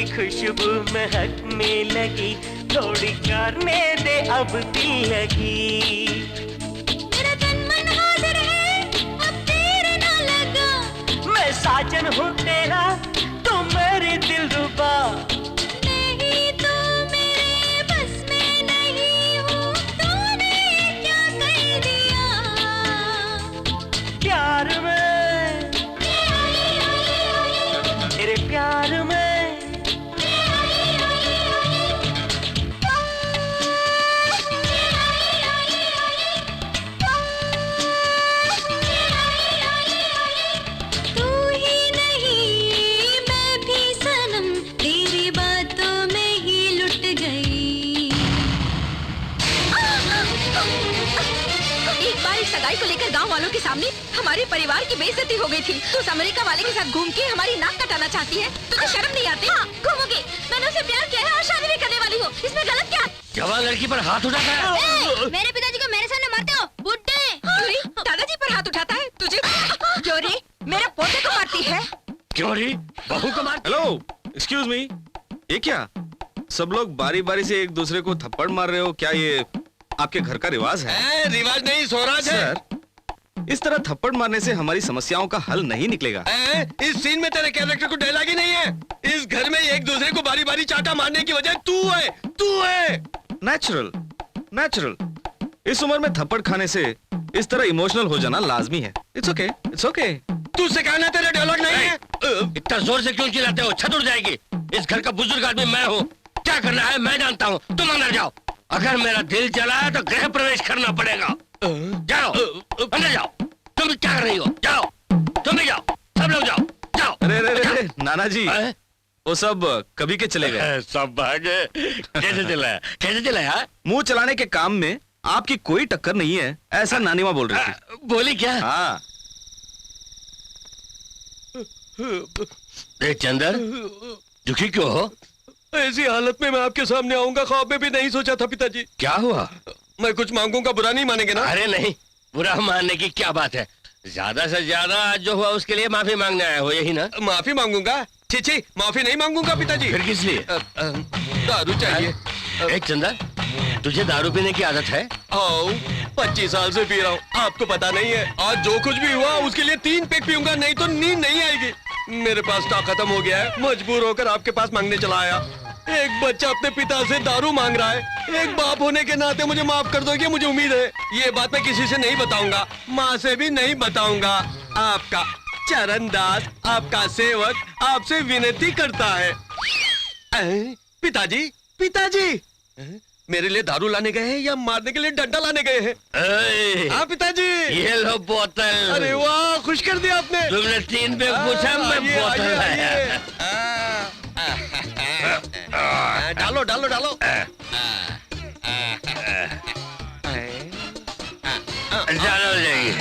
खुशबू महकने लगी, थोड़ी करने दे अब दिल लगी। मेरा तन मन हाजिर है, अब देर ना लगा। मैं साजन हूँ तेरा, तू मेरे दिलरुबा। नहीं तो मेरे बस में नहीं हूँ, तूने क्या कर दिया। प्यार में, तेरे प्यार में, सगाई को लेकर गांव वालों के सामने हमारे परिवार की बेइज्जती हो गई थी। तू उस अमेरिका वाले के साथ घूम के हमारी नाक कटाना चाहती है, तुझे शर्म नहीं आती? हाँ, घूमोगे। मैंने उसे प्यार किया है और शादी भी करने वाली हूँ, इसमें गलत क्या? जवान लड़की पर हाथ उठाता है। मेरे पिताजी को मेरे सामने मारते हो, बुड्ढे। दादाजी पर हाथ उठाता है तुझे? क्यों रे, मेरे पोते को मारती है? क्यों रे, बहू को मारती? हेलो, एक्सक्यूज मी, ये क्या सब लोग बारी बारी से एक दूसरे को थप्पड़ मार रहे हो? क्या ये आपके घर का रिवाज है? रिवाज नहीं, स्वराज है। सर, इस तरह थप्पड़ मारने से हमारी समस्याओं का हल नहीं निकलेगा। इस सीन में तेरे कैरेक्टर को डायलॉग ही नहीं है। इस घर में एक दूसरे को बारी बारी चाटा मारने की वजह तू है। Natural, natural. इस उम्र में थप्पड़ खाने से इस तरह इमोशनल हो जाना लाजमी है। It's okay, it's okay. तू सिखाना, तेरा डायलॉग नहीं है। इतना जोर से क्यों चिल्लाते हो? छत उड़ जाएगी। इस घर का बुजुर्ग आदमी मैं हूँ, क्या करना है मैं जानता हूँ, तुम अंदर जाओ। अगर मेरा दिल चला है तो गृह प्रवेश करना पड़ेगा। जाओ अंदर जाओ। तुम क्या कर रही हो? जाओ, तुम भी जाओ, सब लोग जाओ, जाओ। अरे नाना जी, वो सब कभी के चले गए। सब भागे। कैसे चला? मुंह चलाने के काम में आपकी कोई टक्कर नहीं है, ऐसा नानी माँ बोल रही थी। बोली क्या? हाँ। चंदर, दुखी क्यों हो? ऐसी हालत में मैं आपके सामने आऊंगा, ख्वाब में भी नहीं सोचा था पिताजी। क्या हुआ? मैं कुछ मांगूंगा, बुरा नहीं मानेंगे ना? अरे नहीं, बुरा मानने की क्या बात है। ज्यादा से ज्यादा आज जो हुआ उसके लिए माफी मांगने आए हो, यही ना? माफी मांगूंगा? छी, माफी नहीं मांगूंगा पिताजी। फिर किस लिए? दारू चाहिए। एक चंदर, तुझे दारू पीने की आदत है? 25 साल से पी रहा हूँ, आपको पता नहीं है। आज जो कुछ भी हुआ उसके लिए 3 पैक पीऊंगा, नहीं तो नींद नहीं आएगी। मेरे पास स्टॉक खत्म हो गया है, मजबूर होकर आपके पास मांगने चला आया। एक बच्चा अपने पिता से दारू मांग रहा है, एक बाप होने के नाते मुझे माफ कर दोगे, मुझे उम्मीद है। ये बात मैं किसी से नहीं बताऊंगा, माँ से भी नहीं बताऊंगा। आपका चरणदास, आपका सेवक आपसे विनती करता है। पिताजी, पिताजी, मेरे लिए दारू लाने गए हैं या मारने के लिए डंडा लाने गए हैं? हाँ पिताजी। ये लो बोतल। अरे वाह, खुश कर दिया आपने। तुमने 3 पे पूछा, मैं बोतल लाया। डालो डालो डालो। जानो जाइए।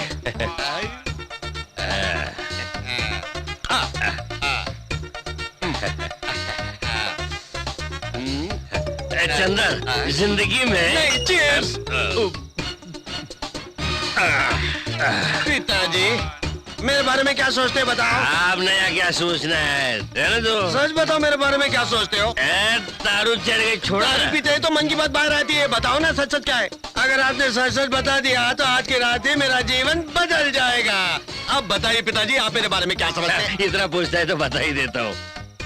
चंदन, जिंदगी में चीयर्स। पिताजी, मेरे बारे में क्या सोचते हैं बताओ? आप नया क्या सोचना है? रहने दो। सच बताओ, मेरे बारे में क्या सोचते हो? दारू चढ़ गई, छोड़ा। दारू पीते हैं तो मन की बात बाहर आती है। बताओ ना सच सच क्या है। अगर आपने सच सच बता दिया तो आज की रात ही मेरा जीवन बदल जाएगा। अब बताइए पिताजी, आप मेरे बारे में क्या समझते हैं? इतना पूछता है तो बता ही देता हूँ।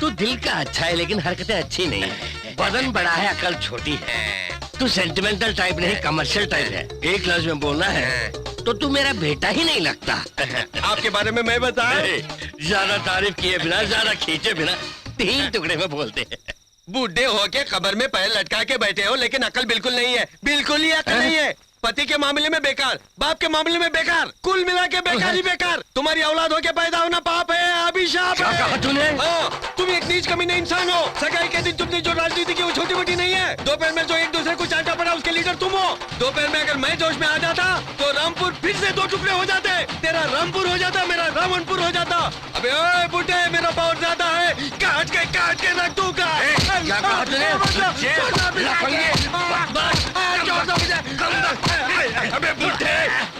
तू दिल का अच्छा है लेकिन हरकतें अच्छी नहीं है। बदन बड़ा है, अकल छोटी है। तू सेंटिमेंटल टाइप नहीं, कमर्शियल टाइप है। एक लफ्ज में बोलना है तो तू मेरा बेटा ही नहीं लगता। आपके बारे में मैं बताऊं? ज्यादा तारीफ किए बिना, ज्यादा खींचे बिना 3 टुकड़े में बोलते हैं। बूढ़े होके कब्र में पैर लटका के बैठे हो लेकिन अकल बिल्कुल नहीं है। बिल्कुल ही अकल नहीं है। पति के मामले में बेकार, बाप के मामले में बेकार, कुल मिला के बेकार ही बेकार। तुम्हारी औलाद होके पैदा होना पाप है, अभिशाप है। कहा तूने? तुम एक नीच कमीने इंसान हो। सगाई के दिन तुमने जो राजनीति की वो छोटी मोटी नहीं है। दोपहर में जो एक दूसरे को चांटा पड़ा उसके लीडर तुम हो। दोपहर में अगर मैं जोश में आ जाता तो रामपुर फिर से 2 टुकड़े हो जाते। तेरा रामपुर हो जाता, मेरा रावणपुर हो जाता। अबे ओए बुड्ढे, मेरा पावर ज्यादा है, काट के रख दूंगा। क्या कहा तूने? अबे बुड्ढे,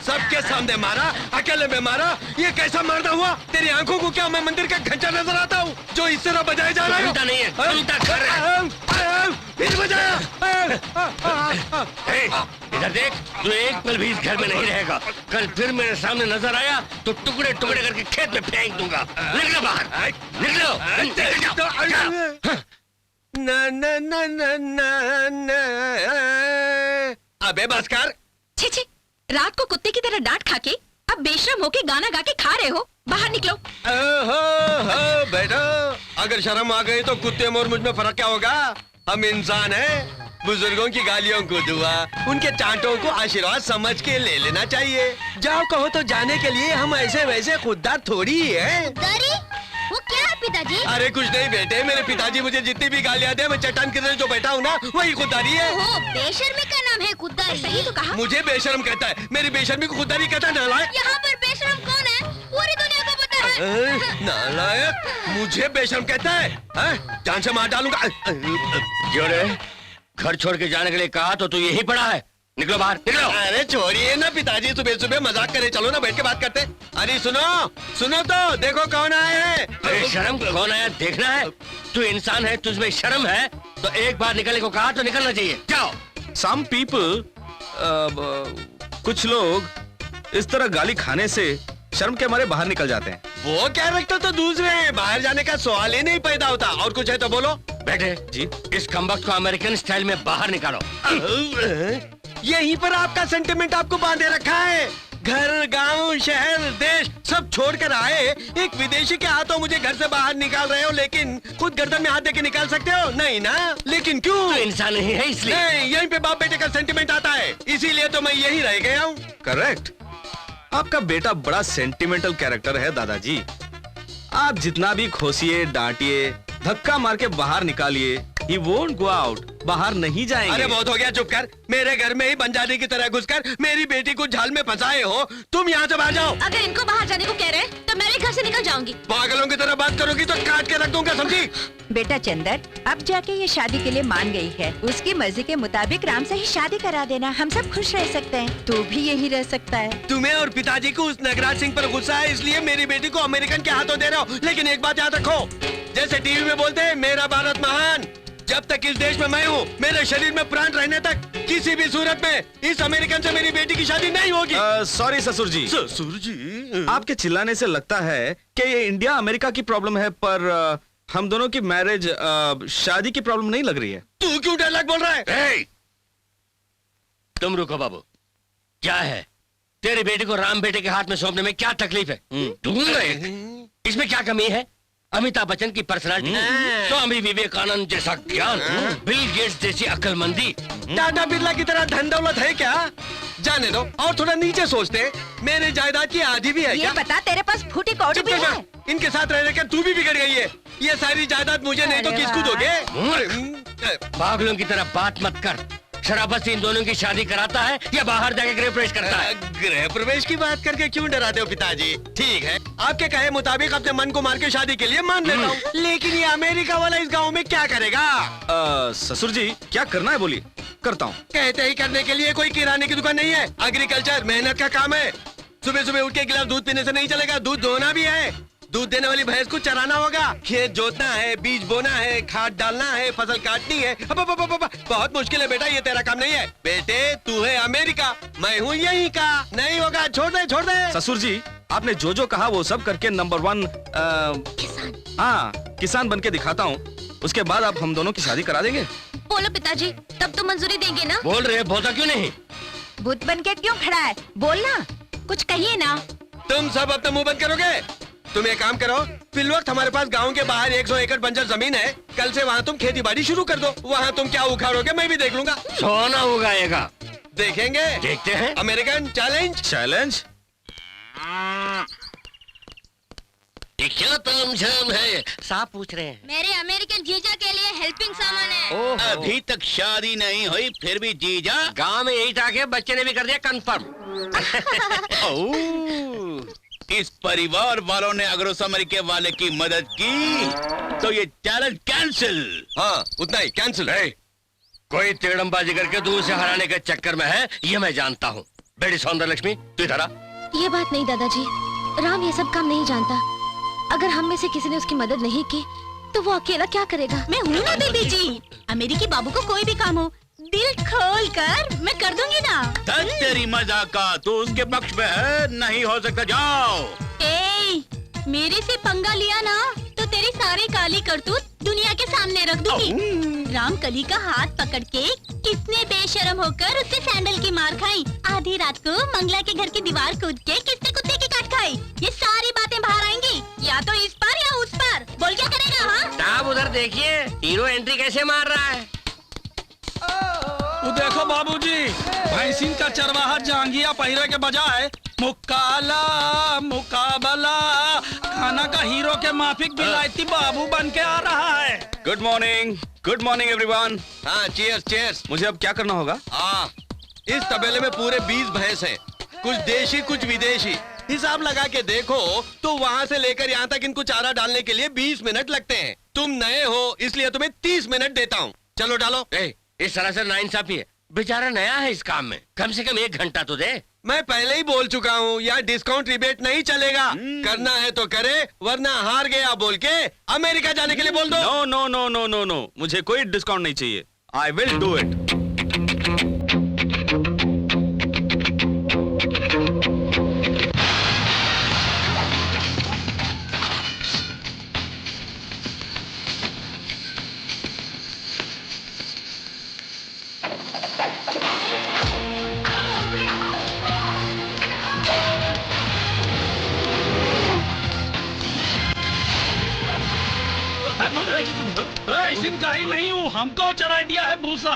सबके सामने मारा, अकेले में मारा। ये कैसा मारना हुआ? तेरी आंखों को क्या मैं मंदिर का घंटा नजर आता हूँ जो इस तरह बजाया जा रहा है? घंटा नहीं है, घंटा घर है। फिर बजाया। इधर देख, तू एक पल भी इस घर में नहीं रहेगा। कल फिर मेरे सामने नजर आया तो टुकड़े टुकड़े करके खेत में फेंक दूंगा। निकलो बाहर, निकलो। अबे बस कर। छी छी, रात को कुत्ते की तरह डांट खा के अब बेशरम होके गाना गा के खा रहे हो। बाहर निकलो। हो बेटा, अगर शर्म आ गई तो कुत्ते और मुझ में फर्क क्या होगा? हम इंसान हैं। बुजुर्गों की गालियों को दुआ, उनके चांटों को आशीर्वाद समझ के ले लेना चाहिए। जाओ कहो तो जाने के लिए हम ऐसे वैसे खुददार थोड़ी ही हैं। वो क्या है पिताजी? अरे कुछ नहीं बेटे, मेरे पिताजी मुझे जितनी भी गालियां दे, मैं चट्टान की तरह जो बैठा हूँ ना, वही खुददारी है। ओहो, बेशर्मी का नाम है खुददारी। सही तो कहा। मुझे बेशर्म कहता है, मेरी बेशर्मी को खुददारी कहता है। नालायक। यहाँ पर बेशर्म कौन है? पूरी दुनिया को पता है। नालायक, मुझे बेशर्म कहता है? जान से मार डालूंगा। क्यों रे? घर छोड़ के जाने के लिए कहा तो तू यही पड़ा है। निकलो बाहर, निकलो। अरे छोड़िए ना पिताजी, सुबह सुबह मजाक करे। चलो ना बैठ के बात करते। अरे सुनो तो, देखो कौन आए हैं। शर्म कौन आया देखना है? तू इंसान है, तुझमें शर्म है तो एक बार निकलने को कहा तो निकलना चाहिए। जाओ। Some people, कुछ लोग इस तरह गाली खाने से शर्म के मारे बाहर निकल जाते हैं। वो कैरेक्टर तो दूसरे हैं, बाहर जाने का सवाल ही नहीं पैदा होता। और कुछ है तो बोलो। बेटे जी, इस कमबख्त को अमेरिकन स्टाइल में बाहर निकालो। यहीं पर आपका सेंटिमेंट आपको बांधे रखा है। घर, गांव, शहर, देश सब छोड़कर आए एक विदेशी के हाथों मुझे घर से बाहर निकाल रहे हो, लेकिन खुद गर्दन में हाथ देके निकाल सकते हो? नहीं ना। लेकिन क्यों? तो इंसान नहीं है इसलिए। नहीं, यहीं पे बाप बेटे का सेंटिमेंट आता है, इसीलिए तो मैं यहीं रह गया हूँ। करेक्ट। आपका बेटा बड़ा सेंटिमेंटल कैरेक्टर है दादाजी। आप जितना भी खोसिए, डांटिए, धक्का मार के बाहर निकालिए, he won't go out, बाहर नहीं जाएंगे। अरे बहुत हो गया, चुप कर। मेरे घर में ही बंजारी की तरह घुसकर मेरी बेटी को झाल में फंसाए हो। तुम यहाँ से बाहर जाओ। अगर इनको बाहर जाने को कह रहे हैं तो मैं भी घर से निकल जाऊंगी। पागलों की तरह बात करोगी तो काट के रख दूंगा, समझी? बेटा चंदर, अब जाके ये शादी के लिए मान गई है। उसकी मर्जी के मुताबिक राम से ही शादी करा देना। हम सब खुश रह सकते हैं। तू भी यही रह सकता है। तुम्हें और पिताजी को उस नगराज सिंह पर गुस्सा है, इसलिए मेरी बेटी को अमेरिकन के हाथों दे रहे हो। लेकिन एक बात याद रखो, जैसे टीवी में बोलते हैं मेरा भारत महान, जब तक इस देश में मैं हूँ, मेरे शरीर में प्राण रहने तक किसी भी सूरत में इस अमेरिकन से मेरी बेटी की शादी नहीं होगी। सॉरी ससुर जी। ससुर जी, आपके चिल्लाने से लगता है कि ये इंडिया अमेरिका की प्रॉब्लम है, पर हम दोनों की मैरिज शादी की प्रॉब्लम नहीं लग रही है। तू क्यों डायलॉग बोल रहा है? तुम रुको बाबू। क्या है तेरी बेटी को राम बेटे के हाथ में सौंपने में क्या तकलीफ है? ढूंढ रहे, इसमें क्या कमी है? अमिताभ बच्चन की पर्सनालिटी, स्वामी विवेकानंद जैसा ज्ञान, बिल गेट्स जैसी अक्लमंदी। टाटा बिरला की तरह धन दौलत है क्या? जाने दो, और थोड़ा नीचे सोचते। मेरे जायदाद की आधी भी है ये क्या? बता, तेरे पास फूटी कौड़ी भी है? इनके साथ रह कर तू भी बिगड़ गई है। ये सारी जायदाद मुझे नहीं तो अरे किसको वाह। दोगे? पागलों की तरह बात मत कर। शराबत से इन दोनों की शादी कराता है या बाहर जाके गृह प्रवेश करता है? गृह प्रवेश की बात करके क्यों डराते हो पिताजी? ठीक है, आपके कहे मुताबिक अपने मन को मार के शादी के लिए मान लेता हूँ, लेकिन ये अमेरिका वाला इस गांव में क्या करेगा? ससुर जी क्या करना है बोलिए, करता हूँ। कहते ही करने के लिए कोई किराने की दुकान नहीं है। एग्रीकल्चर मेहनत का काम है। सुबह सुबह उठ के गिलास दूध पीने से नहीं चलेगा, दूध धोना भी है। दूध देने वाली भैंस को चराना होगा, खेत जोतना है, बीज बोना है, खाद डालना है, फसल काटनी है। बहुत मुश्किल है बेटा, ये तेरा काम नहीं है। बेटे तू है अमेरिका, मैं हूँ यहीं का। नहीं होगा, छोड़ दे छोड़ दे। ससुर जी आपने जो जो कहा वो सब करके नंबर 1 हाँ किसान बन के दिखाता हूँ, उसके बाद आप हम दोनों की शादी करा देंगे। बोलो पिताजी, तब तो मंजूरी देंगे ना? बोल रहे, बोलता क्यों नहीं? भूत बन के क्यों खड़ा है? बोलना, कुछ कहिए ना। तुम सब अपना मुंह बंद करोगे? तुम एक काम करो, फिल वक्त हमारे पास गांव के बाहर 100 एकड़ बंजर जमीन है। कल से वहाँ तुम खेती बाड़ी शुरू कर दो। वहाँ तुम क्या उखाड़ोगे मैं भी देख लूंगा। सोना उगाएगा। देखेंगे, देखते हैं। American challenge. चैलेंज क्या तामझाम है? साहब पूछ रहे हैं। मेरे अमेरिकन जीजा के लिए हेल्पिंग सामान है। अभी तक शादी नहीं हुई फिर भी जीजा? गांव में यही था कि बच्चे ने भी कर दिया कंफर्म। इस परिवार वालों ने अगर उस अमेरिके वाले की मदद की तो ये चैलेंज कैंसिल। हाँ उतना ही कैंसिल। कोई तिगड़मबाजी करके दूर से हराने के चक्कर में है, ये मैं जानता हूँ। बेटी सौंदर्य लक्ष्मी तू इधर आ। ये बात नहीं दादाजी, राम ये सब काम नहीं जानता। अगर हम में से किसी ने उसकी मदद नहीं की तो वो अकेला क्या करेगा? मैं हूँ ना बेबी जी। अमेरिकी बाबू को कोई भी काम हो, दिल खोल कर मैं कर दूंगी ना। तेरी मजाक का तू उसके पक्ष में है, नहीं हो सकता। जाओ। ए, मेरे से पंगा लिया ना तो तेरी सारी काली करतूत दुनिया के सामने रख दूंगी। रामकली का हाथ पकड़ के किसने बेशर्म होकर उससे सैंडल की मार खाई। आधी रात को मंगला के घर की दीवार कूद के किसने कुत्ते की काट खाई। ये सारी बातें बाहर आएंगी, या तो इस पार या उस पार। बोल क्या करेगा? हाँ आप उधर देखिए हीरो एंट्री कैसे मार रहा है। वो देखो बाबूजी, भैंसिन का चरवाहा जांगिया पहिरे के बजाय मुकाला मुकाबला खाना का हीरो के माफिक विलायती बाबू बन के आ रहा है। Good morning everyone. हाँ चीयर्स चीयर्स। मुझे अब क्या करना होगा? हाँ इस तबेले में पूरे 20 भैंस हैं, कुछ देशी कुछ विदेशी। हिसाब लगा के देखो तो वहाँ से लेकर यहाँ तक इनको चारा डालने के लिए 20 मिनट लगते हैं। तुम नए हो इसलिए तुम्हें 30 मिनट देता हूँ। चलो डालो। इस तरह से नाइंसाफी है। बेचारा नया है इस काम में, कम से कम 1 घंटा तो दे। मैं पहले ही बोल चुका हूँ यहाँ डिस्काउंट रिबेट नहीं चलेगा। करना है तो करे, वरना हार गया बोल के अमेरिका जाने के लिए बोल दो। No no no no no no, मुझे कोई डिस्काउंट नहीं चाहिए। I will do it. गाय नहीं हूँ, हमको चरा दिया है भूसा।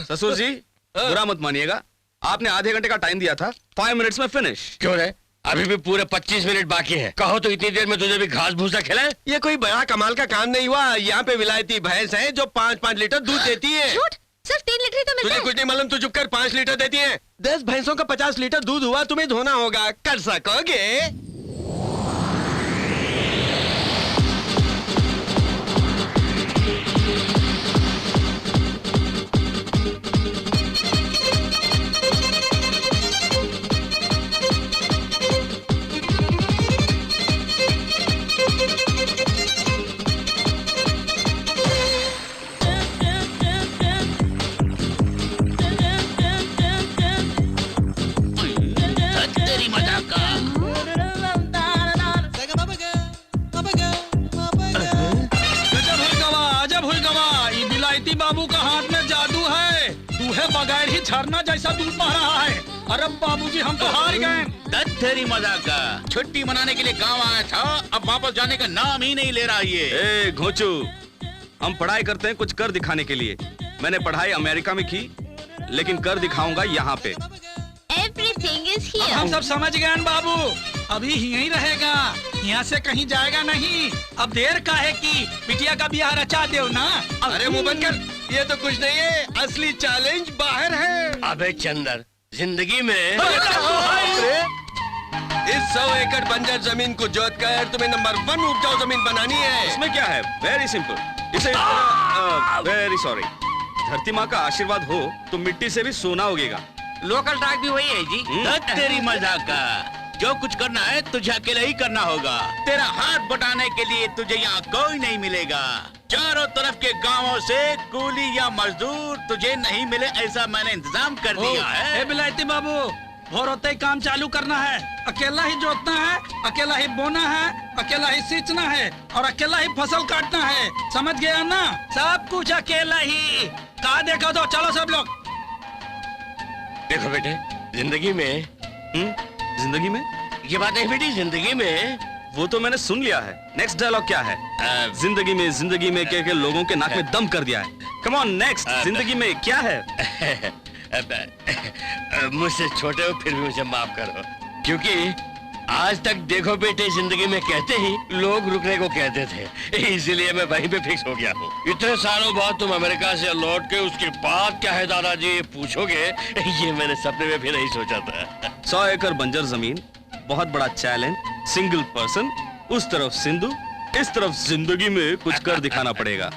ससुर जी बुरा मत मानिएगा, आपने आधे घंटे का टाइम दिया था, 5 मिनट्स में फिनिश। क्यों रे? अभी भी पूरे 25 मिनट बाकी हैं। कहो तो इतनी देर में तुझे भी घास भूसा खिलाए। ये कोई बड़ा कमाल का काम नहीं हुआ। यहाँ पे विलायती भैंस है जो 5-5 लीटर दूध देती है। झूठ, सिर्फ 3 लीटर ही तो मिलता तुझे है। कुछ नहीं मालूम, तू चुप कर। 5 लीटर देती है। 10 भैंसों का 50 लीटर दूध हुआ, तुम्हें धोना होगा। कर सकोगे? तेरी मजाक का। अजब हुई गवा, ये विलायती बाबू का हाथ में जादू है। तू है बगैर ही झरना जैसा दूध बह रहा है। अरे बाबूजी हम तो हार गए। तेरी मजाक का छुट्टी मनाने के लिए गांव आया था, अब वापस जाने का नाम ही नहीं ले रहा ये। ए घोंचू, हम पढ़ाई करते हैं कुछ कर दिखाने के लिए। मैंने पढ़ाई अमेरिका में की, लेकिन कर दिखाऊंगा यहाँ पे। Everything is अब here. हम सब समझ गए हैं बाबू, अभी यहीं रहेगा, यहाँ से कहीं जाएगा नहीं। अब देर का है कि बिटिया का ब्याह रचा दो ना। अरे मुंह बंद कर, ये तो कुछ नहीं है, असली चैलेंज बाहर है। अबे चंदर, जिंदगी में इस 100 एकड़ बंजर जमीन को जोत कर तुम्हें नंबर 1 उपजाऊ जमीन बनानी है। इसमें क्या है? Very simple. इसे वेरी सॉरी, धरती माँ का आशीर्वाद हो तो मिट्टी से भी सोना उगेगा। लोकल ट्रैक भी वही है जी। तेरी मजाक का, जो कुछ करना है तुझे अकेले ही करना होगा। तेरा हाथ बटाने के लिए तुझे यहाँ कोई नहीं मिलेगा। चारों तरफ के गांवों से कूली या मजदूर तुझे नहीं मिले, ऐसा मैंने इंतजाम कर दिया है। बिलायती बाबू, भोर होते ही काम चालू करना है। अकेला ही जोतना है, अकेला ही बोना है, अकेला ही सींचना है और अकेला ही फसल काटना है। समझ गया ना? सब कुछ अकेला ही। कहा देखो तो, चलो सब लोग। देखो बेटे, जिंदगी में जिंदगी में ये बात नहीं बेटी, जिंदगी में वो तो मैंने सुन लिया है। नेक्स्ट डायलॉग क्या है? जिंदगी में कह के लोगों के नाक में दम कर दिया है। कम ऑन नेक्स्ट, जिंदगी में क्या है? मुझसे छोटे हो फिर भी मुझे माफ करो, क्योंकि आज तक देखो बेटे, जिंदगी में कहते ही लोग रुकने को कहते थे, इसीलिए मैं वहीं पे फिक्स हो गया हूँ। इतने सालों बाद तुम अमेरिका से लौट के उसके बाद क्या है दादाजी ये पूछोगे, ये मैंने सपने में भी नहीं सोचा था। 100 एकड़ बंजर जमीन, बहुत बड़ा चैलेंज, सिंगल पर्सन, उस तरफ सिंधु, इस तरफ जिंदगी में कुछ कर दिखाना पड़ेगा।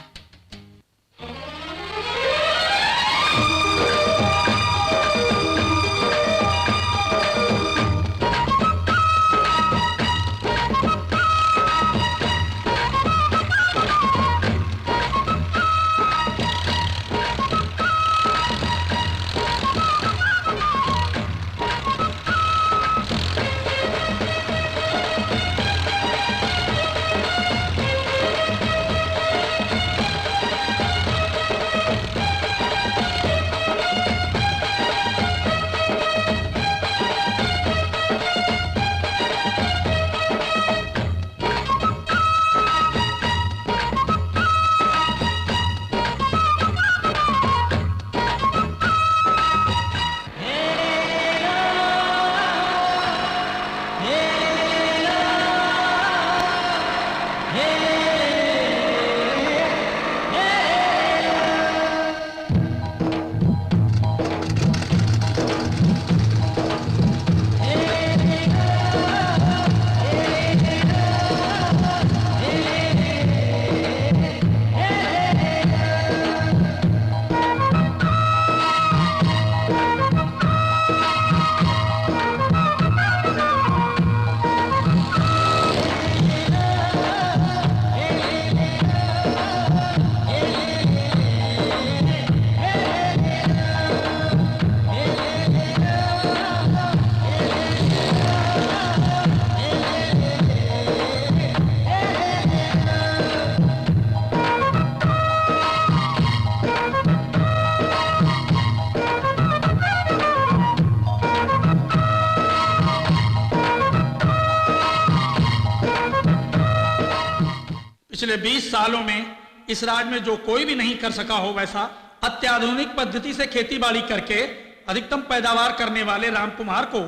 पिछले 20 सालों में इस राज्य में जो कोई भी नहीं कर सका हो, वैसा अत्याधुनिक पद्धति से खेतीबाड़ी करके अधिकतम पैदावार करने वाले रामकुमार को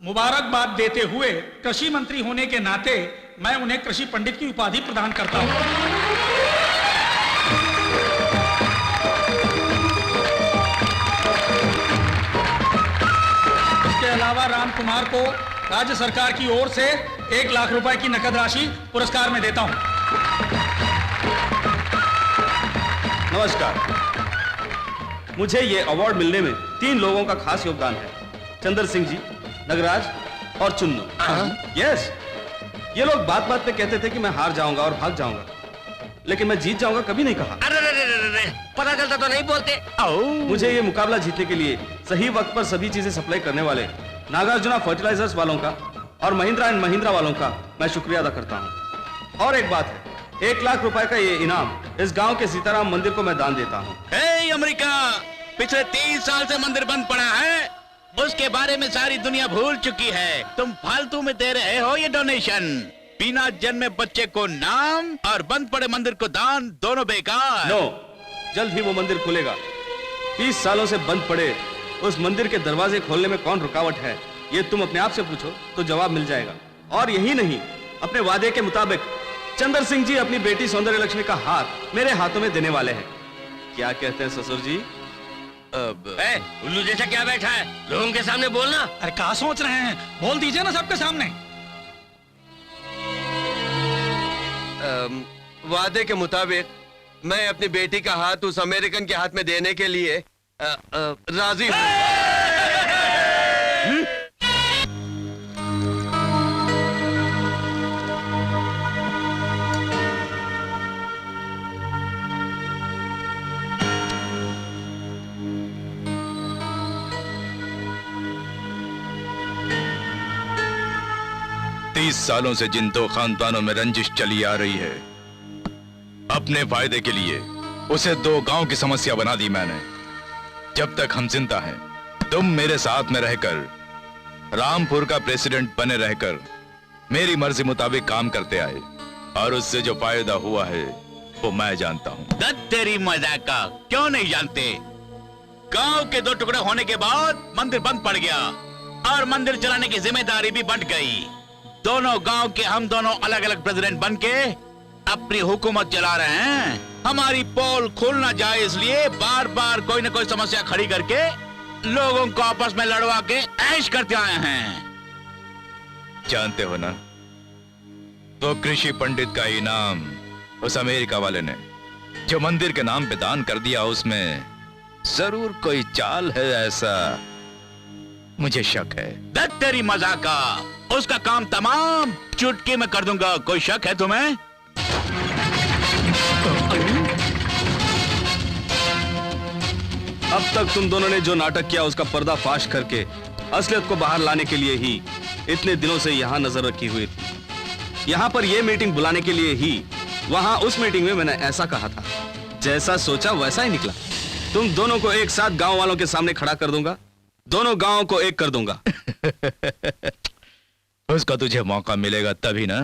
मुबारकबाद देते हुए कृषि मंत्री होने के नाते मैं उन्हें कृषि पंडित की उपाधि प्रदान करता हूं। इसके अलावा रामकुमार को राज्य सरकार की ओर से 1 लाख रुपए की नकद राशि पुरस्कार में देता हूं। नमस्कार। मुझे ये अवार्ड मिलने में 3 लोगों का खास योगदान है, चंद्र सिंह जी, नगराज और चुन्नू। यस, ये लोग बात बात पे कहते थे कि मैं हार जाऊंगा और भाग जाऊंगा, लेकिन मैं जीत जाऊंगा कभी नहीं कहा। अरे पता चलता तो नहीं बोलते। मुझे ये मुकाबला जीतने के लिए सही वक्त पर सभी चीजें सप्लाई करने वाले नागार्जुना फर्टिलाइजर्स वालों का और महिंद्रा एंड महिंद्रा वालों का मैं शुक्रिया अदा करता हूँ। और एक बात है, 1 लाख रुपए का ये इनाम इस गांव के सीताराम मंदिर को मैं दान देता हूँ। अमेरिका, पिछले 3 साल से मंदिर बंद पड़ा है, उसके बारे में सारी दुनिया भूल चुकी है। तुम फालतू में दे रहे हो ये डोनेशन। बिना जन्मे बच्चे को नाम और बंद पड़े मंदिर को दान, दोनों बेकार। नो, जल्द ही वो मंदिर खुलेगा। 30 सालों से बंद पड़े उस मंदिर के दरवाजे खोलने में कौन रुकावट है, ये तुम अपने आप से पूछो तो जवाब मिल जाएगा। और यही नहीं, अपने वादे के मुताबिक चंद्र सिंह जी अपनी बेटी सौंदर्य लक्ष्मी का हाथ मेरे हाथों में देने वाले हैं। क्या कहते हैं ससुर जी? उल्लू जैसा क्या बैठा है, लोगों के सामने बोलना। अरे क्या सोच रहे हैं, बोल दीजिए ना सबके सामने। वादे के मुताबिक मैं अपनी बेटी का हाथ उस अमेरिकन के हाथ में देने के लिए राजी हूं। 30 सालों से जिन दो खानदानों में रंजिश चली आ रही है, अपने फायदे के लिए उसे दो गांव की समस्या बना दी मैंने। जब तक हम जिंदा हैं, तुम मेरे साथ में रहकर रामपुर का प्रेसिडेंट बने रहकर मेरी मर्जी मुताबिक काम करते आए, और उससे जो फायदा हुआ है वो मैं जानता हूं। तेरी मजाक का क्यों नहीं जानते? गांव के दो टुकड़े होने के बाद मंदिर बंद पड़ गया और मंदिर चलाने की जिम्मेदारी भी बंट गई। दोनों गांव के हम दोनों अलग अलग प्रेसिडेंट बनके अपनी हुकूमत चला रहे हैं। हमारी पोल खुल ना जाए इसलिए बार बार कोई न कोई समस्या खड़ी करके लोगों को आपस में लड़वा के ऐश करते आए हैं। जानते हो ना, तो कृषि पंडित का इनाम उस अमेरिका वाले ने जो मंदिर के नाम पे दान कर दिया, उसमें जरूर कोई चाल है, ऐसा मुझे शक है। तेरी मजाक का, उसका काम तमाम चुटकी में कर दूंगा। कोई शक है तुम्हें? अब तक तुम दोनों ने जो नाटक किया उसका पर्दाफाश करके असलियत को बाहर लाने के लिए ही इतने दिनों से यहाँ नजर रखी हुई थी। यहाँ पर यह मीटिंग बुलाने के लिए ही वहां उस मीटिंग में मैंने ऐसा कहा था, जैसा सोचा वैसा ही निकला। तुम दोनों को एक साथ गांव वालों के सामने खड़ा कर दूंगा, दोनों गांवों को एक कर दूंगा। उसका तुझे मौका मिलेगा तभी ना।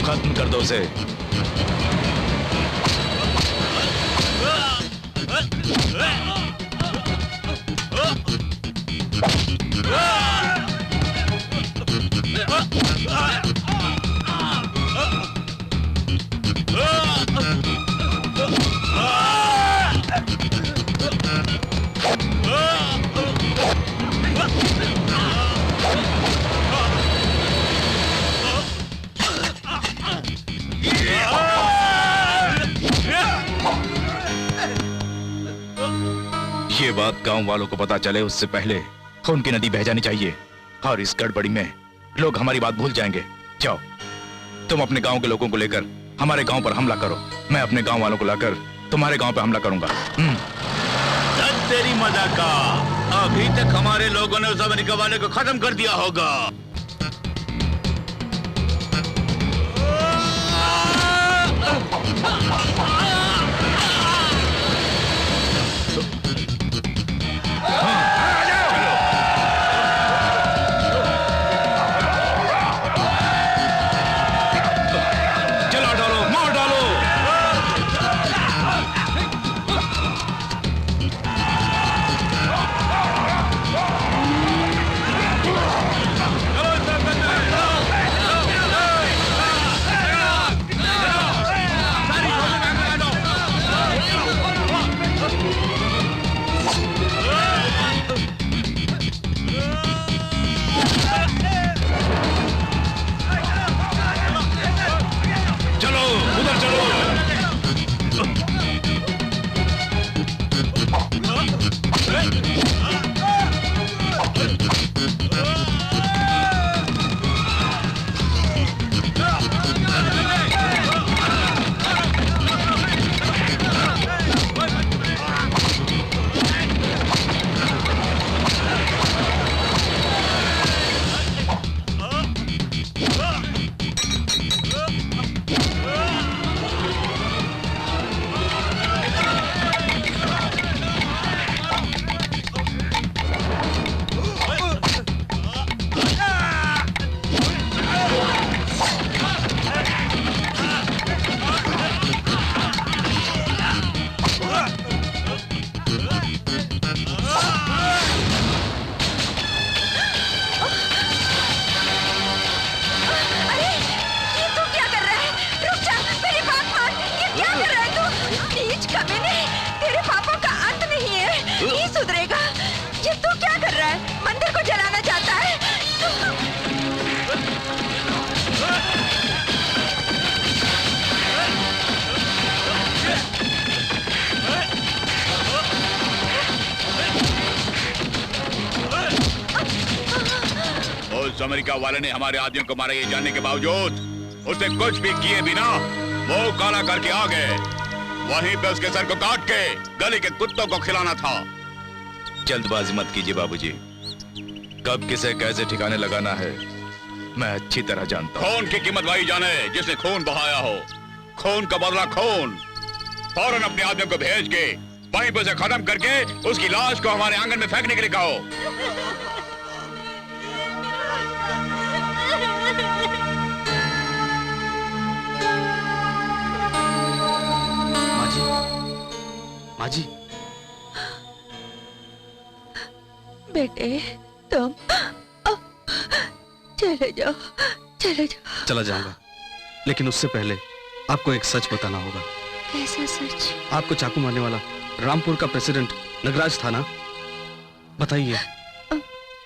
खत्म कर दो उसे। ये बात गांव वालों को पता चले उससे पहले खून की नदी बह जानी चाहिए, और इस गड़बड़ी में लोग हमारी बात भूल जाएंगे। जाओ, तुम अपने गांव के लोगों को लेकर हमारे गांव पर हमला करो, मैं अपने गांव वालों को लाकर तुम्हारे गांव पर हमला करूंगा। तेरी मजाक का, अभी तक हमारे लोगों ने उस अमेरिका वाले को खत्म कर दिया होगा। अमेरिका वाले ने हमारे आदमियों को मारा ये जानने के बावजूद उसे कुछ भी किए बिना वो काला करके आ गए। वहीं पे उसके सर को काट के गली के कुत्तों को खिलाना था। जल्दबाजी मत कीजिए बाबूजी, कब किसे कैसे ठिकाने लगाना है मैं अच्छी तरह जानता हूँ। खून की कीमत वही जाने जिसने खून बहाया हो। खून का बदला खून। फौरन अपने आदमियों को भेज के वहीं पे उसे खत्म करके उसकी लाश को हमारे आंगन में फेंकने के लिए कहो। माँ जी, बेटे तुम चले जाओ, चले जाओ। चला जाऊंगा, लेकिन उससे पहले आपको एक सच बताना होगा। कैसा सच? आपको चाकू मारने वाला रामपुर का प्रेसिडेंट नगराज था ना? बताइए,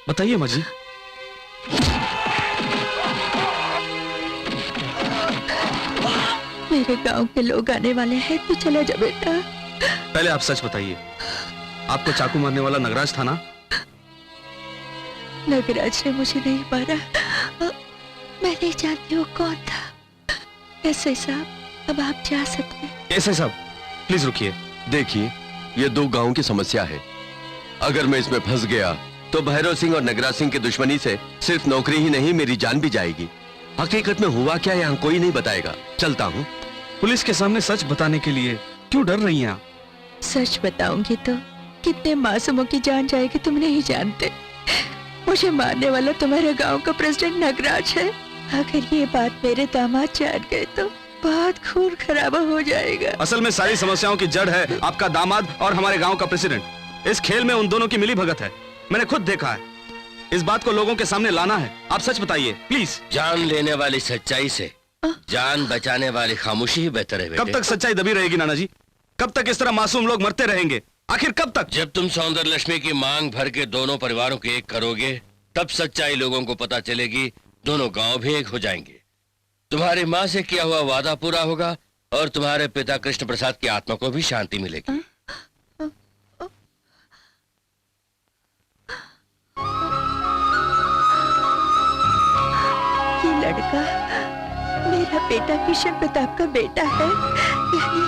बताइए माँ जी। मेरे गांव के लोग आने वाले हैं, तू चला जा बेटा। पहले आप सच बताइए, आपको चाकू मारने वाला नगराज था ना? नगराज ने मुझे नहीं मारा। मैं नहीं जानती हूँ कौन था। ऐसे साहब, अब आप जा सकते हैं। ऐसे साहब, प्लीज रुकिए। देखिए, ये दो गांवों की समस्या है। अगर मैं इसमें फंस गया तो भैरव सिंह और नगराज सिंह की दुश्मनी से सिर्फ नौकरी ही नहीं, मेरी जान भी जाएगी। हकीकत में हुआ क्या यहाँ कोई नहीं बताएगा। चलता हूँ। पुलिस के सामने सच बताने के लिए क्यों डर रही हैं आप? सच बताऊंगी तो कितने मासूमों की जान जाएगी तुम नहीं जानते। मुझे मारने वाला तुम्हारे गांव का प्रेसिडेंट नगराज है। अगर ये बात मेरे दामाद जान गए तो बहुत खून खराबा हो जाएगा। असल में सारी समस्याओं की जड़ है आपका दामाद और हमारे गांव का प्रेसिडेंट। इस खेल में उन दोनों की मिली भगत है, मैंने खुद देखा है। इस बात को लोगों के सामने लाना है। आप सच बताइए प्लीज। जान लेने वाली सच्चाई से जान बचाने वाली खामोशी ही बेहतर है बेटे। कब तक सच्चाई दबी रहेगी नाना जी? कब तक इस तरह मासूम लोग मरते रहेंगे? आखिर कब तक? जब तुम सौंदर्य लक्ष्मी की मांग भर के दोनों परिवारों को एक करोगे, तब सच्चाई लोगों को पता चलेगी। दोनों गांव भी एक हो जाएंगे। तुम्हारी माँ से किया हुआ वादा पूरा होगा और तुम्हारे पिता कृष्ण प्रसाद की आत्मा को भी शांति मिलेगी। ये लड़का मेरा बेटा कृष्ण प्रताप का बेटा है, यानी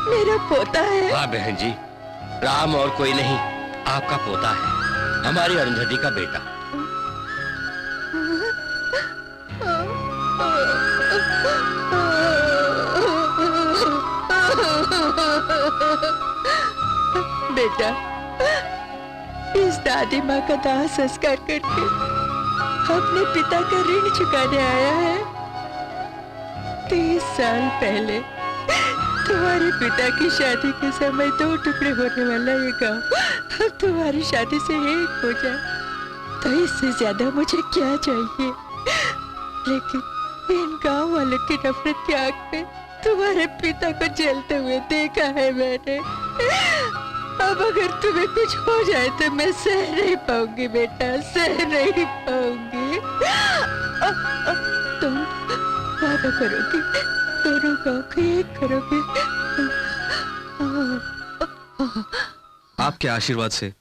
मेरा पोता है। हाँ बहन जी, राम और कोई नहीं, आपका पोता है, हमारी अरुंधति का बेटा। बेटा, इस दादी माँ का दाह संस्कार करके अपने पिता का ऋण चुकाने आया है। 30 साल पहले तुम्हारे पिता की शादी के समय 2 टुकड़े होने वाला ये गांव अब तुम्हारी शादी से एक हो जाए तो इससे ज्यादा मुझे क्या चाहिए। लेकिन इन गांव वालों की नफरत की आग में तुम्हारे पिता को जलते हुए देखा है मैंने। अब अगर तुम्हें कुछ हो जाए तो मैं सह नहीं पाऊंगी बेटा, सह नहीं पाऊंगी। तुम वादा करोगे, दोनों गांव को एक करोगे? आपके आशीर्वाद से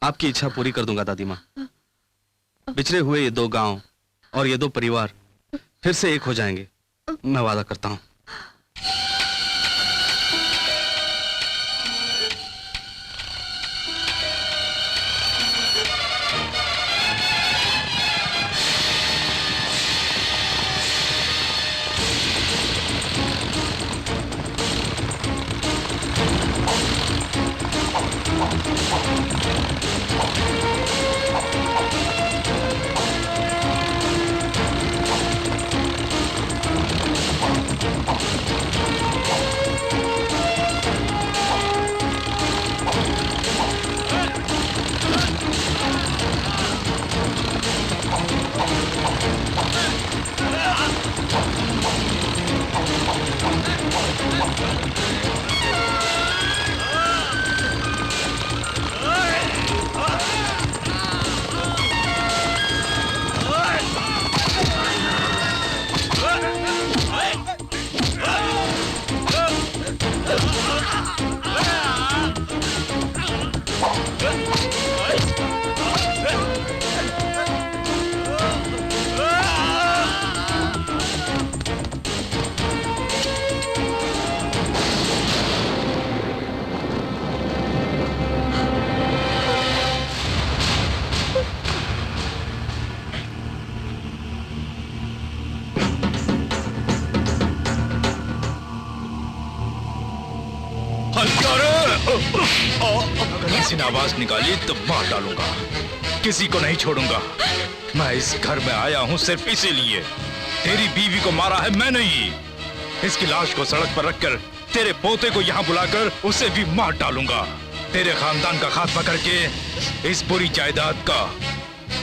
आपकी इच्छा पूरी कर दूंगा दादी माँ। बिछड़े हुए ये 2 गांव और ये 2 परिवार फिर से एक हो जाएंगे, मैं वादा करता हूँ। अगर किसी ने आवाज निकाली तो मार डालूंगा, किसी को नहीं छोड़ूंगा। मैं इस घर में आया हूँ सिर्फ इसीलिए। तेरी बीवी को मारा है मैंने ही। इसकी लाश को सड़क पर रखकर तेरे पोते को यहाँ बुलाकर उसे भी मार डालूंगा। तेरे खानदान का खात्मा करके इस बुरी जायदाद का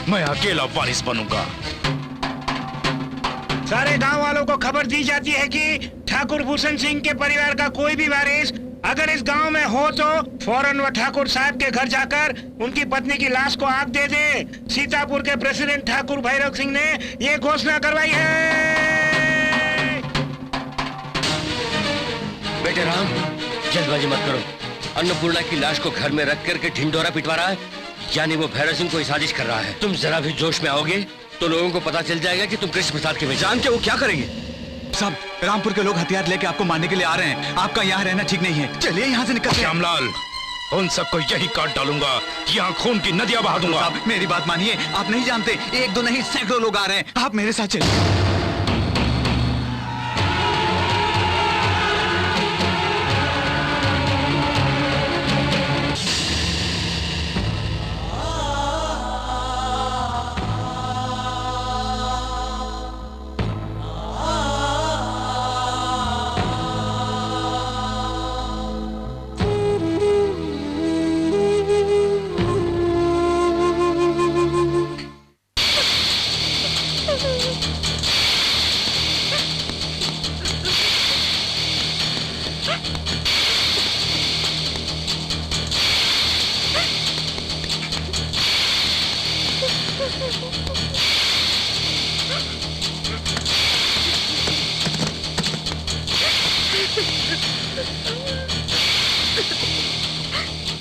मैं अकेला वारिस बनूंगा। सारे गांव वालों को खबर दी जाती है कि ठाकुर भूषण सिंह के परिवार का कोई भी वारिस अगर इस गांव में हो तो फौरन वह ठाकुर साहब के घर जाकर उनकी पत्नी की लाश को आग दे दे। सीतापुर के प्रेसिडेंट ठाकुर भैरव सिंह ने ये घोषणा करवाई है। बेटे राम, जल्दबाजी मत करो। अन्नपूर्णा की लाश को घर में रख करके ढिंडोरा पिटवा रहा है, यानी वो भैरव सिंह को साजिश कर रहा है। तुम जरा भी जोश में आओगे तो लोगों को पता चल जाएगा कि तुम कृष्ण प्रसाद के जान के वो क्या करेंगे। सब रामपुर के लोग हथियार लेके आपको मारने के लिए आ रहे हैं। आपका यहाँ रहना ठीक नहीं है, चलिए यहाँ से निकल। श्यामलाल, उन सबको यही काट डालूंगा, यहाँ खून की नदियां बहा दूंगा। आप मेरी बात मानिए, आप नहीं जानते, एक दो नहीं सैकड़ों लोग आ रहे हैं। आप मेरे साथ चलिए।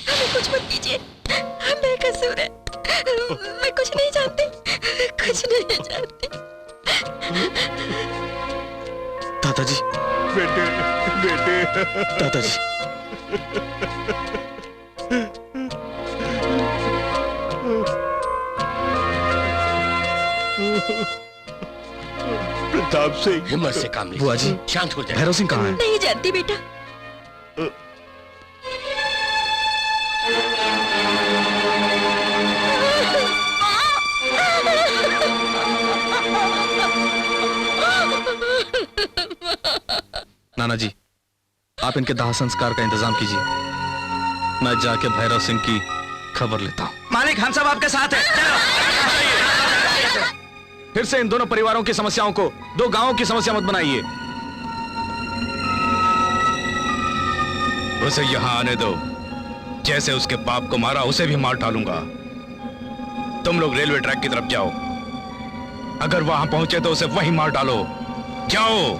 हमें कुछ मत कीजिए, हम बेकसूर हैं। मैं कुछ नहीं जानती, कुछ नहीं जानती। दादाजी, बेटे, बेटे, दादाजी। प्रताप सिंह, हिम्मत से काम लीजिए। बुआ जी, शांत हो जाए। भैरव सिंह कहाँ है? नहीं जानती बेटा। नाना जी, आप इनके दाह संस्कार का इंतजाम कीजिए। मैं जाके भैरव सिंह की खबर लेता हूँ। मालिक, हम सब आपके साथ हैं। फिर से इन दोनों परिवारों की समस्याओं को दो गांवों की समस्या मत बनाइए। उसे यहाँ आने दो, जैसे उसके बाप को मारा उसे भी मार डालूंगा। तुम लोग रेलवे ट्रैक की तरफ जाओ, अगर वहां पहुंचे तो उसे वहीं मार डालो। जाओ।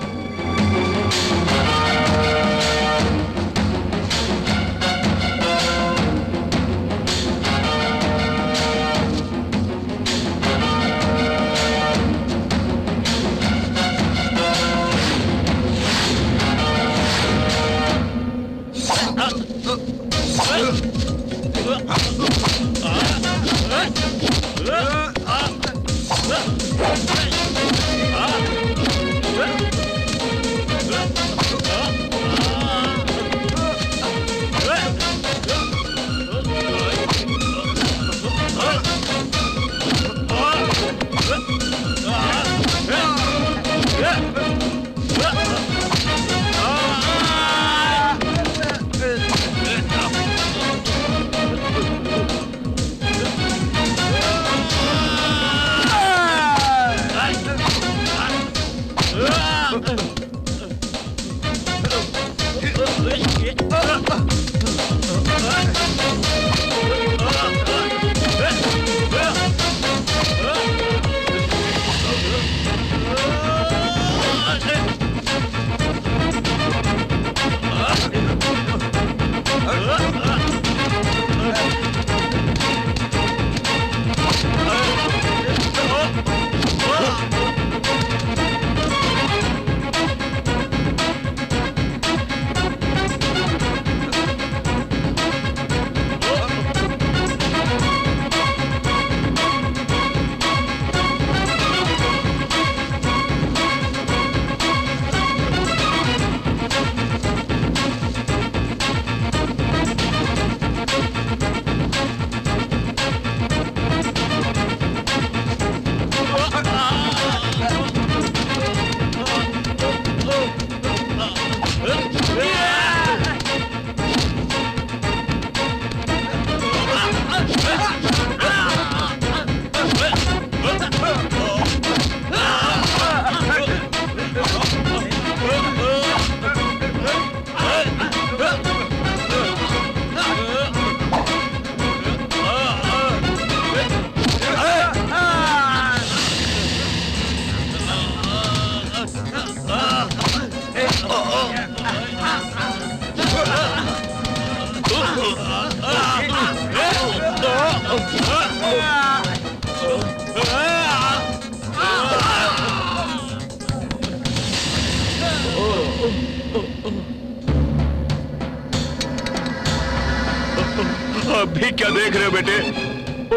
अभी क्या देख रहे हो बेटे?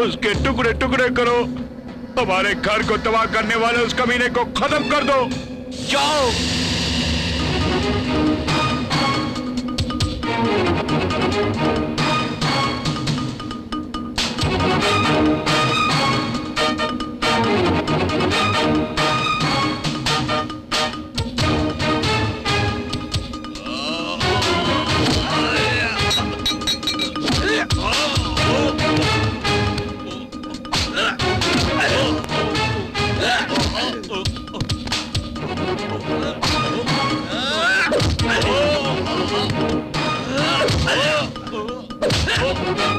उसके टुकड़े टुकड़े करो। हमारे घर को तबाह करने वाले उस कमीने को खत्म कर दो। जाओ। Oh!